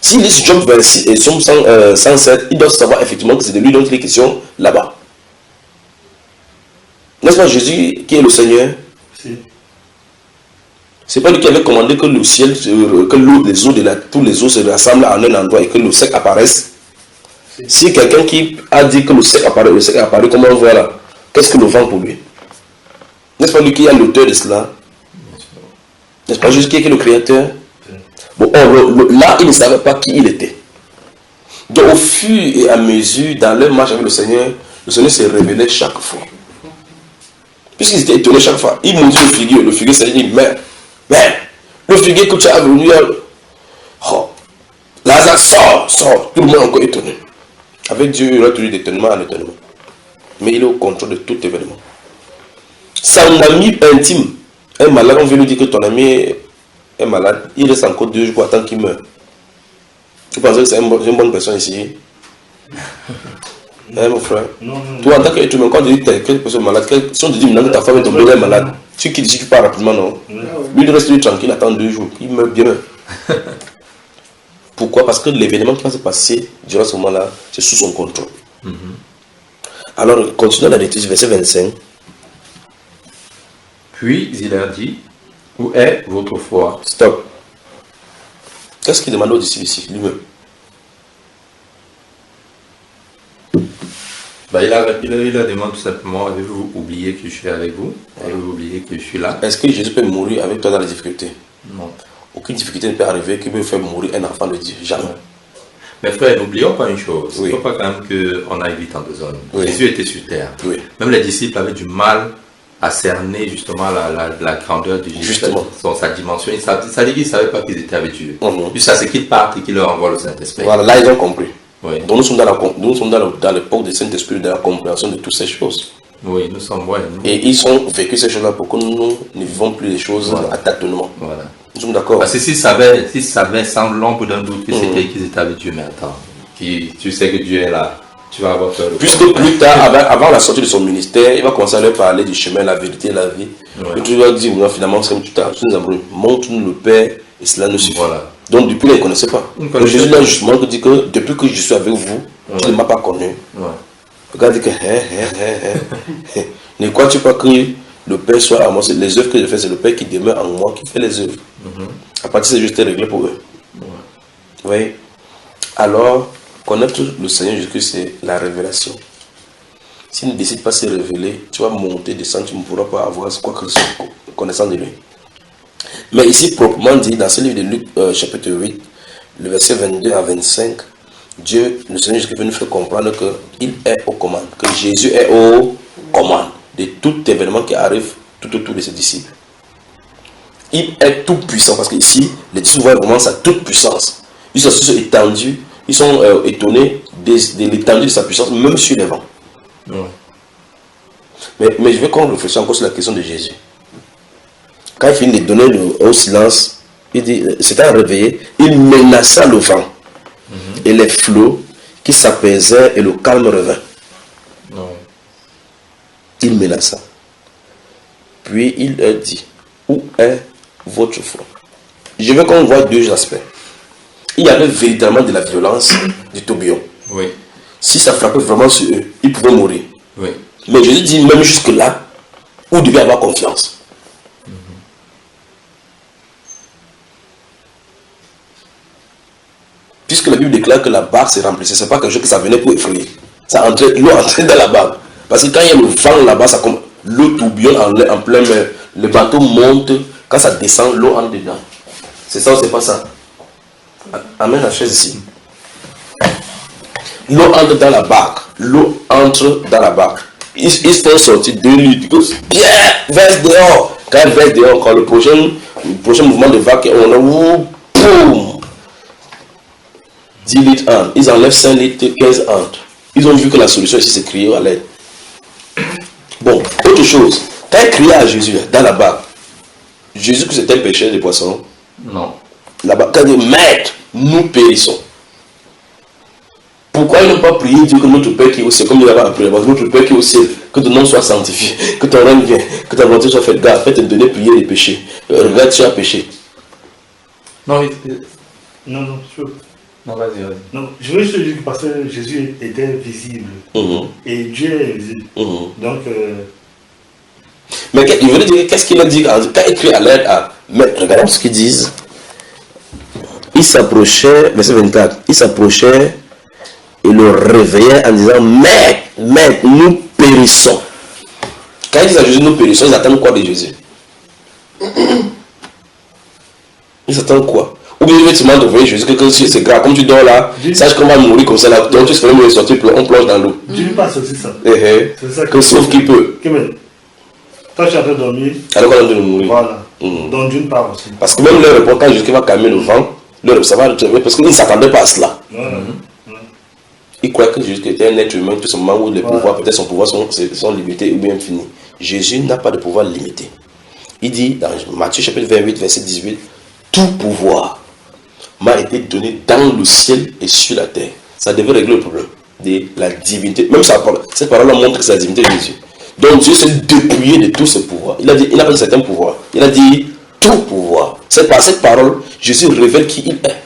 S'il est sur Job 26 et Somme 107, ils doivent savoir effectivement que c'est de lui dont il est question là-bas. N'est-ce pas Jésus qui est le Seigneur?
Si.
C'est pas lui qui avait commandé que le ciel, que l'eau, les eaux tous les eaux se rassemblent en un endroit et que le sec apparaisse. Si quelqu'un qui a dit que le sec apparaît, comment on voit là? Qu'est-ce que le vent pour lui? N'est-ce pas lui qui est l'auteur de cela? N'est-ce pas Jésus qui est le créateur? Bon, là, il ne savait pas qui il était. Donc, au fur et à mesure, dans leur marche avec le Seigneur s'est révélé chaque fois. Puisqu'ils étaient étonnés chaque fois, il montrait le figuier, ça dit, mais, le figuier que tu as venu, Lazare, sort, tout le monde est encore étonné. Avec Dieu, il a toujours d'étonnement en étonnement. Mais il est au contrôle de tout événement. Son ami intime, un malade, on veut lui dire que ton ami est malade, il reste encore 2 jours pour attendre qu'il meure. Tu penses que c'est une bonne personne ici? Mon frère.
Non.
Toi, en tant qu'être humain, quand tu dis que tu es quelque personne malade, si on te dit maintenant que ta femme et ton bébé est malade, tu quittes ici, tu pars rapidement, non? Lui, il reste tranquille, attend 2 jours, il meurt bien. Pourquoi? Parce que l'événement qui va se passer durant ce moment-là, c'est sous son contrôle. Alors, continuons la lecture, verset 25.
Puis il leur dit, où est votre foi?
Stop. Qu'est-ce qu'il demande aux disciples ici, lui-même?
Il demande tout simplement, avez-vous oublié que je suis avec vous? Avez-vous oublié que je suis là?
Est-ce que Jésus peut mourir avec toi dans les difficultés?
Non.
Aucune difficulté ne peut arriver qui peut faire mourir un enfant de Dieu. Jamais.
Mais frère, n'oublions pas une chose.
Oui.
Il ne faut pas quand même qu'on aille vite en besogne.
Oui.
Jésus était sur terre.
Oui.
Même les disciples avaient du mal à cerner justement la grandeur de Jésus, sa dimension. Ça dit qu'ils ne savaient pas qu'ils étaient avec Dieu. Jusqu'à ce qu'ils partent et qu'ils leur envoient le Saint-Esprit.
Voilà, là ils ont compris.
Oui.
Donc nous sommes dans l'époque du Saint-Esprit, de la compréhension de toutes ces choses.
Oui, nous sommes
Et ils ont vécu ces choses-là pour que nous ne vivons plus les choses à tâtonnement.
Voilà.
Nous sommes d'accord.
Parce que s'ils savaient sans l'ombre d'un doute qu'ils étaient avec Dieu, mais attends, tu sais que Dieu est là, tu vas avoir peur.
Puisque plus tard, avant la sortie de son ministère, il va commencer à leur parler du chemin, la vérité et la vie. Et tu vas dire, finalement, montre-nous le Père et cela ne suffit. Voilà. Donc depuis là, ils ne connaissaient pas. Donc Jésus là justement dit que depuis que je suis avec vous, tu ne m'as pas connu. Regarde que ne crois-tu pas que le Père soit à moi? Les œuvres que je fais, c'est le Père qui demeure en moi qui fait les œuvres. À partir de c'est juste réglé pour eux. Oui. Alors, connaître le Seigneur Jésus-Christ, c'est la révélation. S'il ne décide pas de se révéler, tu vas monter, descendre, tu ne pourras pas avoir quoi que ce soit connaissance de lui. Mais ici, proprement dit, dans ce livre de Luc, chapitre 8, le verset 22 à 25, Dieu, le Seigneur Jésus veut nous faire comprendre qu'il est aux commandes, que Jésus est aux commandes de tout événement qui arrive tout autour de ses disciples. Il est tout puissant, parce qu'ici, les disciples voient vraiment sa toute puissance. Ils sont étendus, ils sont étonnés de l'étendue de sa puissance, même sur les vents. Mais je veux qu'on réfléchisse encore sur la question de Jésus. Quand il finit de donner au silence, il dit, c'était un réveillé, il menaça le vent et les flots qui s'apaisaient et le calme revint. Il menaça. Puis il leur dit, où est votre foi? Je veux qu'on voit deux aspects. Il y avait véritablement de la violence du tourbillon.
Oui.
Si ça frappait vraiment sur eux, ils pouvaient mourir.
Oui.
Mais Jésus dit, même jusque-là, vous devez avoir confiance. Puisque la Bible déclare que la barque se remplissait, ce n'est pas quelque chose que ça venait pour effrayer. L'eau entrait dans la barque. Parce que quand il y a le vent là-bas, l'eau tourbillonne en plein mer. Le bateau monte, quand ça descend, l'eau entre dedans. C'est ça ou c'est pas ça? Amène la chaise ici. L'eau entre dans la barque. L'eau entre dans la barque. Ils sont sortis de lui. Ils disent, bien, verse dehors. Quand ils versent dehors, quand le prochain mouvement de vague, on a, boum. 10 litres entre. Ils enlèvent 5 litres, 15 entre. Ils ont vu que la solution ici, c'est crier à l'aide. Bon, autre chose. Quand ils criaient à Jésus, dans la barque, Jésus que c'était un pêcheur de poissons?
Non.
Là-bas, quand il dit, Maître, nous périssons. Pourquoi ils n'ont pas prié Dieu que notre Père qui est au ciel, comme il avait appris, notre Père qui est au ciel, que ton nom soit sanctifié, que ton règne vienne, que ta volonté soit faite, garde, fais te donner prier les péchés. Regarde, tu as péché.
Non, je...
Non, vas-y.
Non, je veux juste dire que parce que Jésus était visible et Dieu est invisible. Donc,
mais il veut dire, qu'est-ce qu'il a dit quand il crie à l'aide à... Mais regardez ce qu'ils disent. Il s'approchait, verset 24, il s'approchait et le réveillait en disant, Maître, nous périssons. Quand ils disent à Jésus, nous périssons, ils attendent quoi de Jésus? Ils attendent quoi? Ou bien effectivement de voir Jésus, que c'est grave, comme tu dors là, sache qu'on va mourir comme ça là, donc tu serais mieux sortir, on plonge dans l'eau.
Dieu ne passe aussi ça.
C'est ça que sauf qu'il peut.
Toi tu es en train de dormir.
Alors qu'on est en train de mourir.
Voilà. Donc Dieu ne parle aussi.
Parce que même leur répond, quand Jésus va calmer le vent, ça va, parce qu'ils ne s'attendaient pas à cela. Ils croyaient que Jésus était un être humain, tout simplement, où les pouvoirs, peut-être son pouvoir sont limités ou bien finis. Jésus n'a pas de pouvoir limité. Il dit dans Matthieu chapitre 28, verset 18, tout pouvoir m'a été donné dans le ciel et sur la terre. Ça devait régler le problème de la divinité. Même cette parole montre que c'est la divinité de Jésus. Donc Dieu s'est dépouillé de tous ses pouvoirs. Il n'a pas dit certains pouvoirs. Il a dit tout pouvoir. Par cette parole, Jésus révèle qui il est.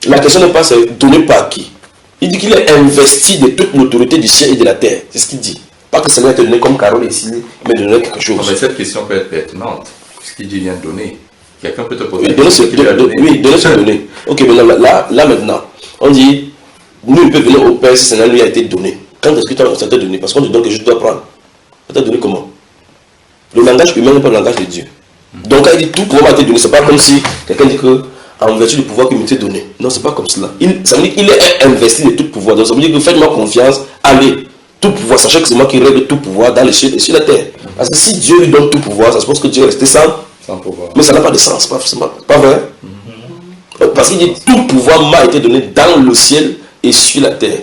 La question n'est pas c'est donné par qui. Il dit qu'il est investi de toute l'autorité du ciel et de la terre. C'est ce qu'il dit. Pas que ça lui a été donné comme Carole ici, mais donné quelque chose.
Mais cette question peut être pertinente. Puisqu'il dit bien donner. Quelqu'un peut te poser
donner, c'est donner. Ok, mais là maintenant, on dit Nul ne peut venir au Père si ça lui a été donné. Quand est-ce que ça t'a donné? Parce qu'on te donne quelque chose que tu dois prendre. Ça t'a donné comment? Le langage humain n'est pas le langage de Dieu. Donc, quand il dit tout pouvoir m'a été donné, c'est pas comme si quelqu'un dit que en vertu du pouvoir qu'il m'était donné. Non, c'est pas comme cela. Ça veut dire qu'il est investi de tout pouvoir. Donc, ça veut dire que faites-moi confiance, allez. Tout pouvoir, sachez que c'est moi qui règle tout pouvoir dans les cieux et sur la terre. Parce que si Dieu lui donne tout pouvoir, ça suppose que Dieu est resté sans pouvoir. Mais ça n'a pas de sens, pas vrai? Parce qu'il dit tout pouvoir m'a été donné dans le ciel et sur la terre.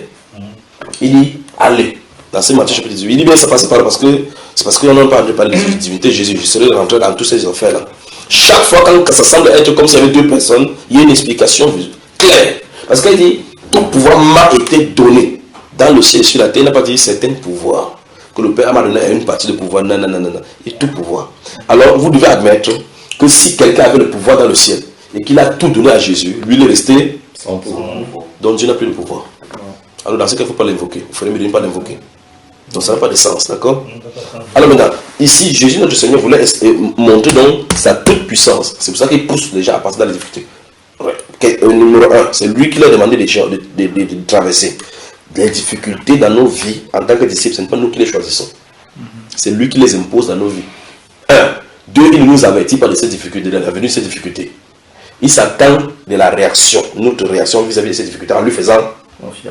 Il dit allez. Dans ce Matthieu chapitre 18, il dit bien ça passe par là parce que c'est parce qu'on n'a pas parlé de la divinité de Jésus. Je serais rentré dans tous ces affaires-là. Chaque fois quand ça semble être comme s'il y avait deux personnes, il y a une explication claire. Parce qu'il dit tout pouvoir m'a été donné. Dans le ciel et sur la terre, il n'a pas dit certains pouvoirs. Que le Père m'a donné une partie de pouvoir. Non, non, non, non. Et tout pouvoir. Alors, vous devez admettre que si quelqu'un avait le pouvoir dans le ciel et qu'il a tout donné à Jésus, lui, il est resté sans pouvoir. Donc, Dieu n'a plus de pouvoir. Alors, dans ce cas, il ne faut pas l'invoquer. Il faudrait ne pas l'invoquer. Donc, ça n'a pas de sens, d'accord? Alors, maintenant, ici, Jésus, notre Seigneur, voulait montrer donc sa toute puissance. C'est pour ça qu'il pousse les gens à partir dans les difficultés. Numéro 1, c'est lui qui leur a demandé de traverser. Les difficultés dans nos vies, en tant que disciples, ce n'est pas nous qui les choisissons. C'est lui qui les impose dans nos vies. 1. 2. Il nous avertit par de ces difficultés, de la venue de ces difficultés. Il s'attend de la réaction, notre réaction vis-à-vis de ces difficultés, en lui faisant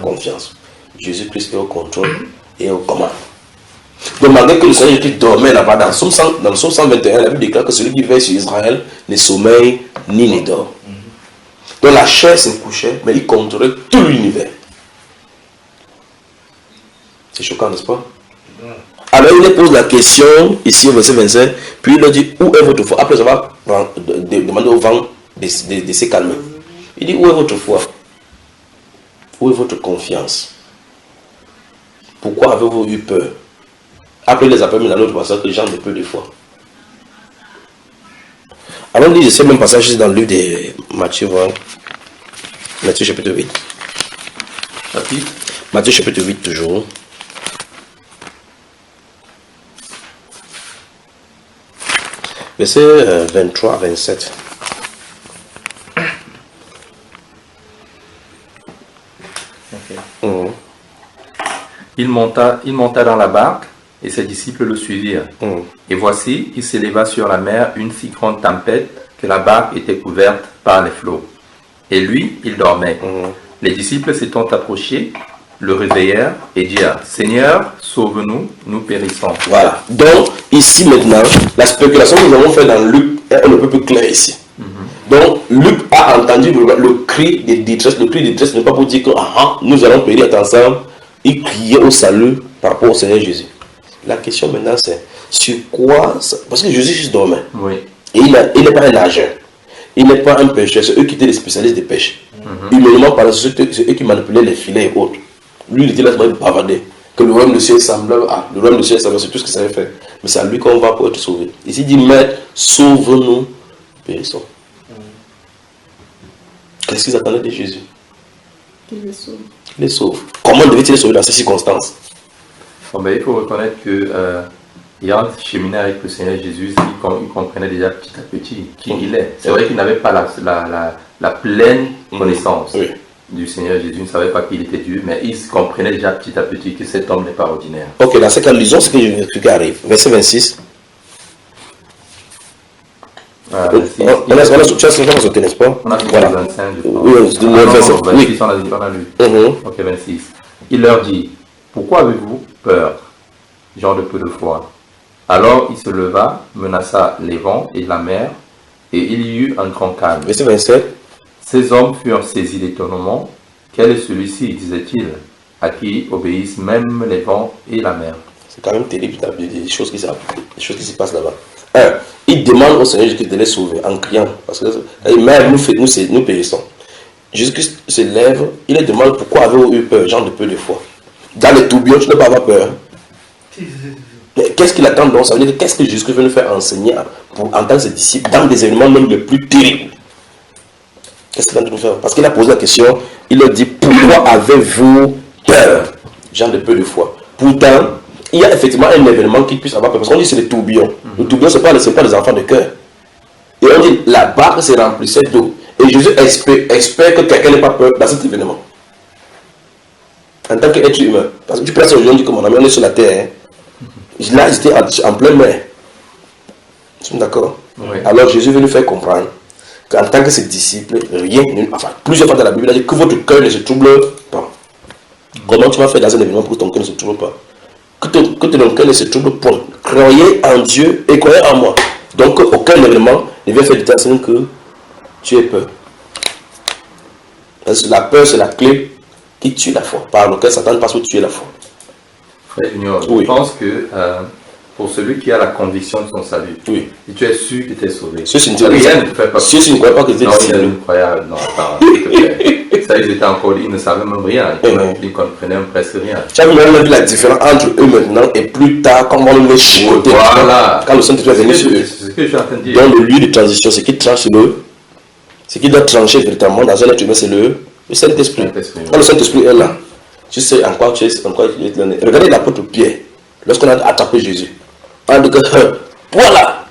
confiance. Jésus-Christ est au contrôle et aux commandes. Donc, malgré que le Seigneur Jésus dormait là-bas, dans le Psaume 121, la Bible déclare que celui qui veille sur Israël ne sommeille ni ne dort. Donc, la chair se couchait, mais il contrôlait tout l'univers. C'est choquant, n'est-ce pas? Alors il leur pose la question, ici au verset 25, puis il leur dit, où est votre foi? Après avoir demandé au vent de se calmer. Il dit, où est votre foi? Où est votre confiance? Pourquoi avez-vous eu peur? Après il les appelle dans l'autre passage que les gens ont peu de foi. Alors on dit ce même passage dans le livre de Matthieu, Matthieu chapitre 8. Matthieu chapitre 8 toujours. Verset 23 à 27.
Okay. Il monta dans la barque et ses disciples le suivirent. Et voici, il s'éleva sur la mer une si grande tempête que la barque était couverte par les flots. Et lui, il dormait. Les disciples s'étant approchés, le réveillèrent et dirent, Seigneur, sauve-nous, nous périssons.
Voilà. Donc, ici maintenant, la spéculation que nous avons faite dans Luc est un peu plus claire ici. Donc, Luc a entendu le cri de détresse. Le cri de détresse n'est pas pour dire que nous allons périr ensemble. Il criait au salut par rapport au Seigneur Jésus. La question maintenant c'est, sur quoi ça... Parce que Jésus juste dormait.
Oui.
Et il n'est pas un nageur. Il n'est pas un pêcheur. C'est eux qui étaient les spécialistes de pêche. Humainement parlant, c'est eux qui manipulaient les filets et autres. Lui, il était là pour bavarder. Que le royaume de ciel semblait. Le royaume de ciel semblait, c'est tout ce qu'il savait faire. Mais c'est à lui qu'on va pour être sauvé. Ici, il dit, Maître, sauve-nous, périssons. Qu'est-ce qu'ils attendaient de Jésus?
Qu'il les sauve.
Il les sauve. Comment devait-il les sauver dans ces circonstances?
Il faut reconnaître que Yann cheminait avec le Seigneur Jésus, il comprenait déjà petit à petit qui il est. C'est vrai qu'il n'avait pas la pleine connaissance du Seigneur Jésus, il ne savait pas qu'il était Dieu, mais il comprenait déjà petit à petit que cet homme n'est pas ordinaire. Ok, dans cette allusion, ce que je vais expliquer arrive. Verset 26. Tu as sauté, n'est-ce pas? On a fait 25, je crois. Oui, on a lu. Ok, 26. Il leur dit, pourquoi avez-vous peur, gens de peu de foi? Alors il se leva, menaça les vents et la mer, et il y eut un grand calme. Verset 27. Ces hommes furent saisis d'étonnement. Quel est celui-ci, disait-il, à qui obéissent même les vents et la mer? C'est quand même terrible, des choses qui se passent là-bas. Il demande au Seigneur Jésus de les sauver en criant, parce que même nous périssons. Jésus-Christ se lève, il les demande pourquoi avez-vous eu peur, gens de peu de foi. Dans les tourbillons, tu n'as pas avoir peur. Qu'est-ce qu'il attend donc? Ça veut dire qu'est-ce que Jésus-Christ veut nous faire enseigner pour entendre ses disciples dans des événements même les plus terribles? Qu'est-ce qu'il a de nous faire? Parce qu'il a posé la question, il leur dit pourquoi avez-vous peur, gens de peu de foi? Pourtant, il y a effectivement un événement qui puisse avoir peur. Parce qu'on dit que c'est les tourbillons. Le tourbillon, ce n'est pas les enfants de cœur. Et on dit la barque se remplissait d'eau. Et Jésus espère que quelqu'un n'ait pas peur dans cet événement.
En tant qu'être humain. Parce que tu penses aujourd'hui que mon ami, on est sur la terre. Hein. Là, j'étais en pleine mer. Tu es d'accord? Oui. Alors Jésus veut nous faire comprendre qu'en tant que ses disciples, rien, enfin plusieurs fois dans la Bible, il a dit que votre cœur ne se trouble pas. Comment tu vas faire dans un événement pour que ton cœur ne se trouble pas? Que ton cœur ne se trouble point. Croyez en Dieu et croyez en moi. Donc aucun événement ne vient faire du temps que tu aies peur. Parce que la peur, c'est la clé qui tue la foi. Par lequel Satan passe pour tuer la foi.
Frère Junior, je pense que pour celui qui a la conviction de son salut, et tu es sûr que tu es sauvé. Rien ne te fait pas.
Ceux qui ne croient pas que tu es
sauvé. Non, attends, ça, ils étaient encore, ils ne savaient même rien. Ils comprenaient presque rien.
Tu as vu la différence entre eux maintenant et plus tard, quand on va les chicoter.
Voilà.
Quand le Saint-Esprit est venu sur eux.
C'est ce que je suis en train de dire.
Dans le lieu de transition, ce qui tranche sur eux, ce qui doit trancher véritablement dans un être humain, c'est le Saint-Esprit. Quand le Saint-Esprit est là, tu sais en quoi tu es l'année. Regardez l'apôtre Pierre, lorsqu'on a attrapé Jésus. Voilà!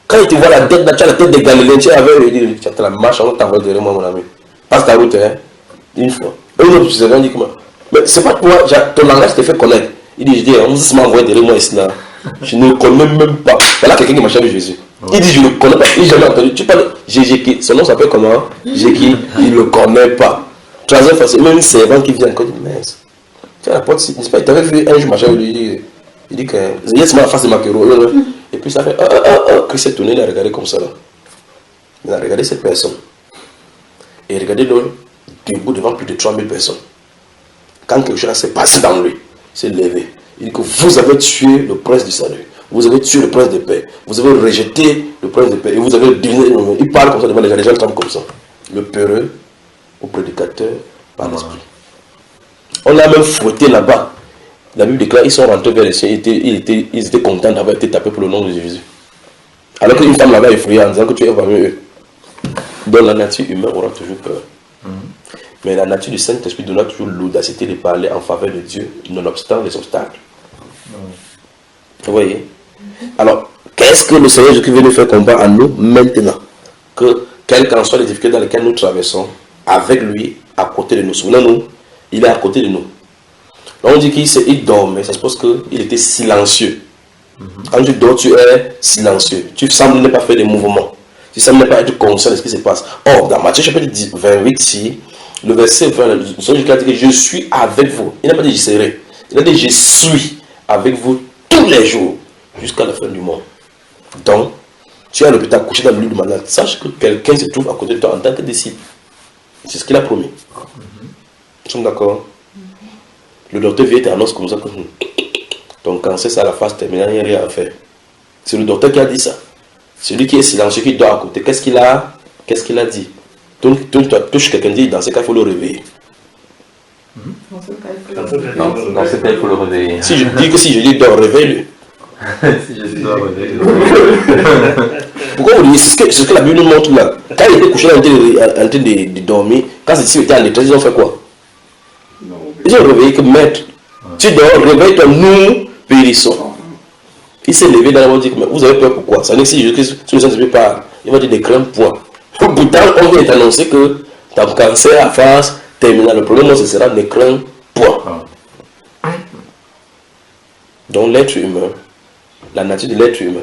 Quand il te voit la tête, tu as la tête des Galiléens, tu avais dit, tu as la marche, on t'envoie derrière moi, mon ami. Passe ta route, hein, une fois. Eux, non, tu sais, dit comment. Mais c'est pas toi, ton langage te fait connaître. Il dit, je dis, on vous envoyé derrière moi ici là. Je ne connais même pas. Voilà quelqu'un qui m'a avec Jésus. Il dit, je ne connais pas. Il n'a jamais entendu. Tu parles Jéki. Son nom s'appelle comment? Jéki. Il ne le connaît pas. Troisième fois, c'est même une servante qui vient encore. Il dit, mais tu as la porte, n'est-ce pas? Il t'avait vu un jour, machin, il dit que il y a la face de Maquero. Et puis ça fait Christ s'est tourné, il a regardé comme ça là. Il a regardé cette personne. Et regardez-le debout devant plus de 3000 personnes. Quand quelque chose s'est passé dans lui, il s'est levé. Il dit que vous avez tué le prince du salut. Vous avez tué le prince de paix. Vous avez rejeté le prince de paix. Et vous avez deviné. Il parle comme ça devant les gens. Les gens tombent comme ça. Le peureux au prédicateur par l'esprit. On l'a même fouetté là-bas. La Bible déclare qu'ils sont rentrés vers les cieux. Ils étaient contents d'avoir été tapés pour le nom de Jésus. Alors qu'une femme l'avait effrayé en disant que tu es parmi eux. Donc la nature humaine aura toujours peur. Mais la nature du Saint-Esprit donnera toujours l'audacité de parler en faveur de Dieu, nonobstant les obstacles. Vous voyez? Alors, qu'est-ce que le Seigneur Jésus veut nous faire comprendre à nous maintenant? Que, quelles qu'en soient les difficultés dans lesquelles nous traversons, avec lui, à côté de nous. Souvenez-nous, il est à côté de nous. Là, on dit qu'il dormait, ça se pose qu'il était silencieux. Quand tu dors, tu es silencieux. Tu sembles ne pas faire des mouvements. Tu sembles ne pas être conscient de ce qui se passe. Or, dans Matthieu chapitre 28, ici, le verset 20, le Seigneur a dit que je suis avec vous. Il n'a pas dit je serai. Il a dit je suis avec vous tous les jours jusqu'à la fin du monde. Donc, tu es à l'hôpital couché dans le lit de malade. Sache que quelqu'un se trouve à côté de toi en tant que disciple. C'est ce qu'il a promis. Nous sommes d'accord? Le docteur vient et t'annonce comme ça que ton cancer, c'est à la phase terminale, il n'y a rien à faire. C'est le docteur qui a dit ça. Celui qui est silencieux, qui dort à côté, qu'est-ce qu'il a dit? Donc, tu touches quelqu'un, dit dans ce cas, il faut le réveiller.
Dans ce cas, il faut le réveiller.
Si je dis que si je dis dors, réveille-le.
Si je dis dors, réveille-le.
Pourquoi vous dites, c'est ce que la Bible nous montre là. Quand il était couché en train de dormir, quand ces disciples étaient en détresse, ils ont fait quoi? Ils ont réveillé que maître, tu dors, réveille-toi, nous périssons. Il s'est levé dans la mort, dit mais vous avez peur pourquoi? Ça veut dire que si Jésus-Christ, si le Saint-Esprit parle, il va dire des craintes point. Pourtant, on vient t'annoncer que ton cancer à phase terminale, le problème, ce sera ne crains point. Donc l'être humain, la nature de l'être humain,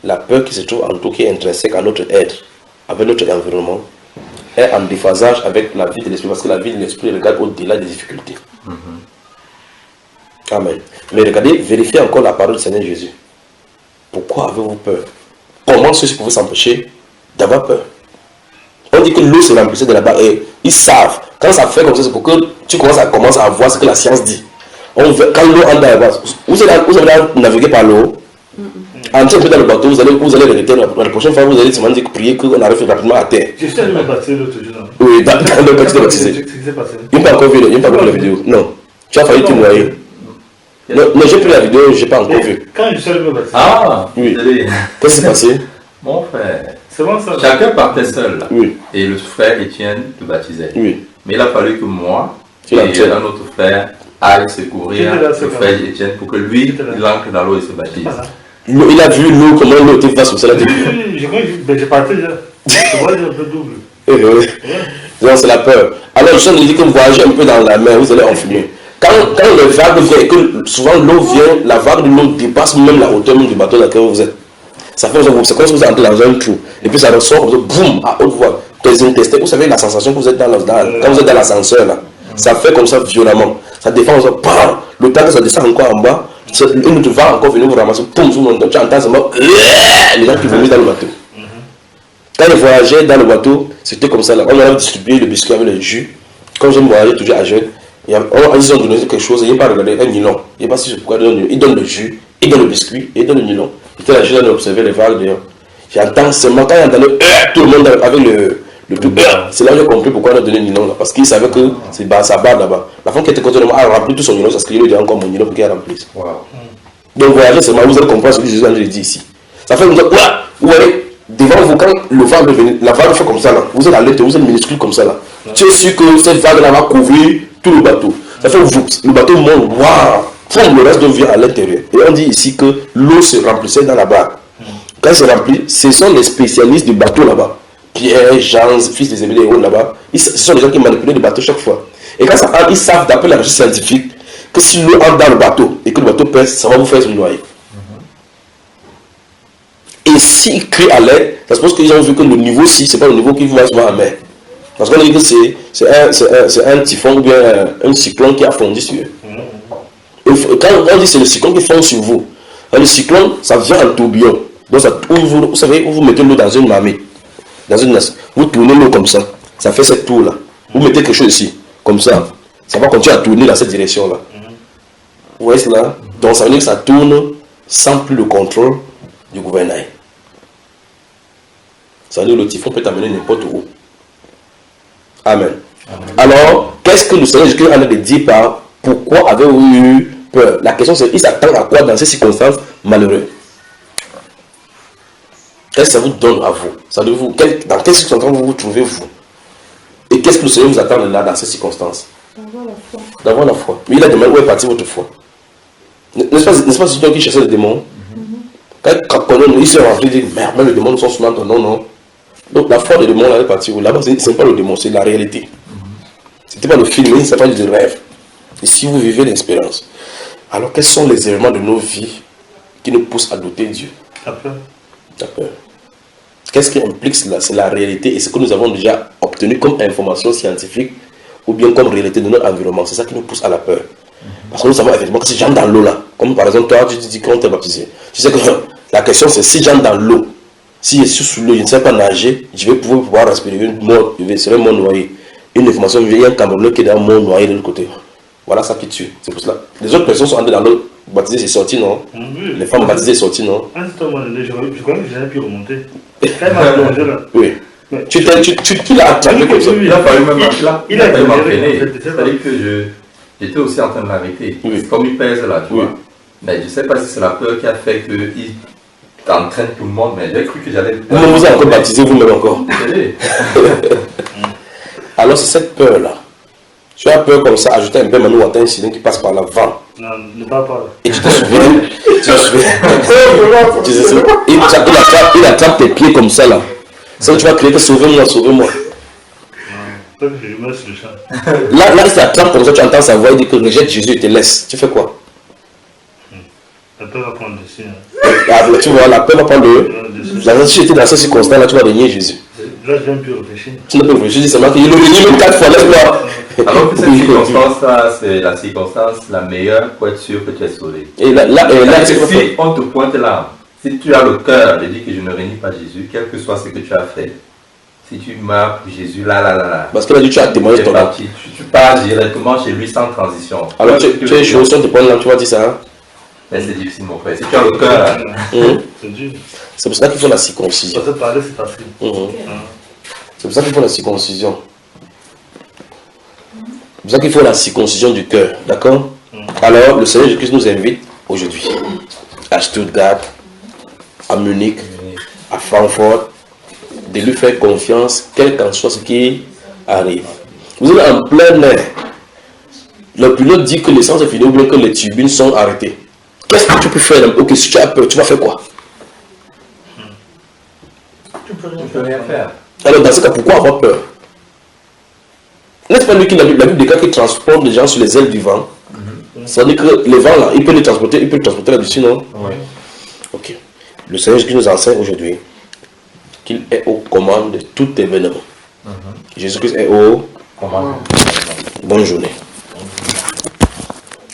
la peur qui se trouve en tout, qui est intrinsèque à notre être, avec notre environnement, est en déphasage avec la vie de l'esprit, parce que la vie de l'esprit regarde au-delà des difficultés. Amen. Mais regardez, vérifiez encore la parole du Seigneur Jésus. Pourquoi avez-vous peur? Comment ceux-ci pouvaient s'empêcher d'avoir peur? On dit que l'eau se remplissait de là-bas et ils savent. Quand ça fait comme ça, c'est pour que tu commences à voir ce que la science dit. Quand l'eau entre dans la base, vous allez naviguer par l'eau. Entrez un peu dans le bateau, vous allez regretter. La prochaine fois, vous allez seulement dire prier qu'on arrive rapidement à terre.
Je suis allé me baptiser l'autre jour.
Oui, dans le petit de baptiser.
Qu'est-ce qui s'est passé?
Il n'a pas encore vu la vidéo. Non. Tu as failli te noyer. Non, j'ai pris la vidéo, je n'ai pas encore vu.
Quand je suis allé me baptiser.
Ah
oui. Qu'est-ce qui s'est passé?
Mon frère.
C'est bon ça?
Chacun partait seul là.
Oui.
Et le frère Étienne le baptisait.
Oui.
Mais il a fallu que moi et un autre frère aillent secourir le frère Étienne pour que lui, il entre dans l'eau et se baptise.
Il a vu l'eau, comment l'eau était face, ça l'a dit.
J'ai parti là. Je vois un peu double.
Non, c'est la peur. Alors, je suis dit que vous voyagez un peu dans la mer, vous allez enfumer. Quand les vagues viennent, que souvent l'eau vient, la vague de l'eau dépasse même la hauteur même du bateau dans lequel vous êtes. Ça fait c'est comme si vous entrez dans un trou. Et puis ça ressort, boum, à haute voix. Les intestins, vous savez la sensation que vous êtes quand vous êtes dans l'ascenseur là. Ça fait comme ça violemment. Ça défend, le temps que ça descend encore en bas, une autre va encore venir vous ramasser, poum, tu entends seulement les gens qui vomissent dans le bateau. Quand je voyageais dans le bateau, c'était comme ça là. On avait distribué le biscuit avec le jus. Quand je voyageais toujours à jeune, ils ont donné quelque chose, ils n'ont pas regardé un nylon. Il n'y a pas si pourquoi ils donnent le jus, ils donnent le biscuit, ils donnent le nylon. J'étais là, je observé les vagues dehors. J'entends seulement quand j'entendais tout le monde avec le tout. C'est là que j'ai compris pourquoi on a donné le nylon là. Parce qu'ils savaient que ça barre là-bas. La femme qui était contre moi a rempli tout son nylon, parce qu'il lui a encore mon nylon pour qu'il remplisse. Wow. Donc voyager seulement, vous allez comprendre ce que Jésus a dit ici. Ça fait comme ça, vous voyez, devant vous, quand le vent veut venir, la vague fait comme ça là. Vous êtes à l'intérieur, vous êtes minuscule comme ça là. Tu es sûr que cette vague là va couvrir tout le bateau. Ça fait le bateau monte, waouh, le reste vient à l'intérieur. Et on dit ici que l'eau se remplissait dans la barre. Quand c'est rempli, ce sont les spécialistes du bateau là-bas. Pierre, Jean, fils des Zébédée et autres là-bas. Ce sont les gens qui manipulent le bateau chaque fois. Et quand ça entre, ils savent d'après la recherche scientifique que si l'eau entre dans le bateau et que le bateau pèse, ça va vous faire se noyer. Et s'ils crient à l'aide, ça se pose qu'ils ont vu que le niveau 6, ce n'est pas le niveau qui va se voir à mer. Parce qu'on dit que c'est un typhon ou bien un cyclone qui a fondu sur eux. Et quand on dit que c'est le cyclone qui fonde sur vous, le cyclone, ça vient en tourbillon. Donc, vous savez, vous mettez l'eau dans une marmite, vous tournez l'eau comme ça, ça fait cette tour-là. Vous mettez quelque chose ici, comme ça, ça va continuer à tourner dans cette direction-là. Vous voyez cela? Donc, ça veut dire que ça tourne sans plus le contrôle du gouvernail. Ça veut dire que le typhon peut t'amener n'importe où. Amen. Alors, qu'est-ce que le Seigneur Jésus a dit par pourquoi avez-vous eu peur? La question c'est, il s'attend à quoi dans ces circonstances malheureuses? Qu'est-ce que ça vous donne à vous? Ça veut vous dans quelles circonstances vous vous trouvez vous? Et qu'est-ce que le Seigneur vous attend là dans ces circonstances?
D'avoir la foi.
D'avoir la foi. Mais il a demandé où est partie votre foi. N'est-ce pas celui qui chassait le démon? Quand il s'est rempli, il dit merde, même les démons sont sous notre nom, non. Donc la foi des démons là est partie où? Là-bas, ce n'est pas le démon, c'est la réalité. C'était pas le film, c'est pas du rêve. Et si vous vivez l'expérience, alors quels sont les éléments de nos vies qui nous poussent à douter Dieu?
La peur.
La peur. Qu'est-ce qui implique cela? C'est la réalité et ce que nous avons déjà obtenu comme information scientifique ou bien comme réalité de notre environnement. C'est ça qui nous pousse à la peur. Parce que nous savons effectivement que si j'entre dans l'eau là, comme par exemple toi, tu dis qu'on t'est baptisé. Tu sais que la question c'est si j'entre dans l'eau, si je suis sous l'eau, je ne sais pas nager, je vais pouvoir respirer, je serai mort noyé. Une information, il y a un Camerounais qui est dans le monde noyé de l'autre côté. Voilà ça qui tue. C'est pour cela. Les autres personnes sont entrées dans l'eau, baptisées, c'est sorti, non? Oui. Les femmes baptisées, c'est sorti, non?
Je crois que je n'avais pu remonter. Quand il m'a plongé là.
Oui. Tu l'as attrapé comme ça.
Il a fallu m'entraîner. C'est-à-dire que j'étais aussi en train de m'arrêter. Oui. Comme il pèse là, tu vois. Mais je ne sais pas si c'est la peur qui a fait qu'il entraîne tout le monde, mais j'ai cru que j'allais...
Vous vous êtes encore baptisé vous-même encore. Alors c'est cette peur-là. Tu as peur comme ça, ajouter un peu Manu Wata, un incident qui passe par l'avant.
Non, ne parle pas.
Et tu te souviens, il attrape tes pieds comme ça là. Ça tu vas crier que sauvez-moi, sauvez-moi.
Je me suis le champ.
Là, il t'attrape comme ça, tu entends sa voix, il dit que rejette Jésus et te laisse. Tu fais quoi?
La peur va prendre dessus.
Tu vois, la peur va prendre dessus. Si tu étais dans cette circonstance-là, tu vas renier Jésus.
Là, je viens plus réfléchir.
Tu ne peux réfléchir, je dis seulement qu'il est renié 4 fois, laisse-moi.
Alors que cette circonstance-là, c'est la circonstance la meilleure pour être sûr que tu es sauvé.
Et là,
si on te pointe là, si tu as le cœur de dire que je ne renie pas Jésus, quel que soit ce que tu as fait, si tu meurs pour Jésus, là.
Parce que là, tu as témoigné ton âme.
Tu pars directement chez lui sans transition.
Alors, tu es chaud, si on te pointe là, tu vas dire ça, hein?
Mais c'est difficile, mon frère. Si tu as le cœur là,
c'est dur.
C'est pour ça qu'il faut la circoncision.
Parce que parler, c'est facile.
C'est pour ça qu'il faut la circoncision. C'est pour ça qu'il faut la circoncision du cœur. D'accord? Alors, le Seigneur Jésus-Christ nous invite aujourd'hui à Stuttgart, à Munich, à Francfort, de lui faire confiance, quel qu'en soit ce qui arrive. Vous êtes en plein air. Le pilote dit que l'essence est finie ou bien que les turbines sont arrêtées. Qu'est-ce que tu peux faire? Ok, si tu as peur, tu vas faire quoi?
Tu peux rien faire.
Alors dans ce cas, pourquoi avoir peur? N'est-ce pas lui qui la Bible déclare qu'il transporte les gens sur les ailes du vent? Ça veut dire que le vent là, il peut le transporter là-dessus, non?
Oui.
Ok. Le Seigneur qui nous enseigne aujourd'hui qu'il est aux commandes de tout événement. Jésus-Christ est aux commandes. Bonne journée.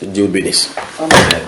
Que Dieu bénisse.
Amen.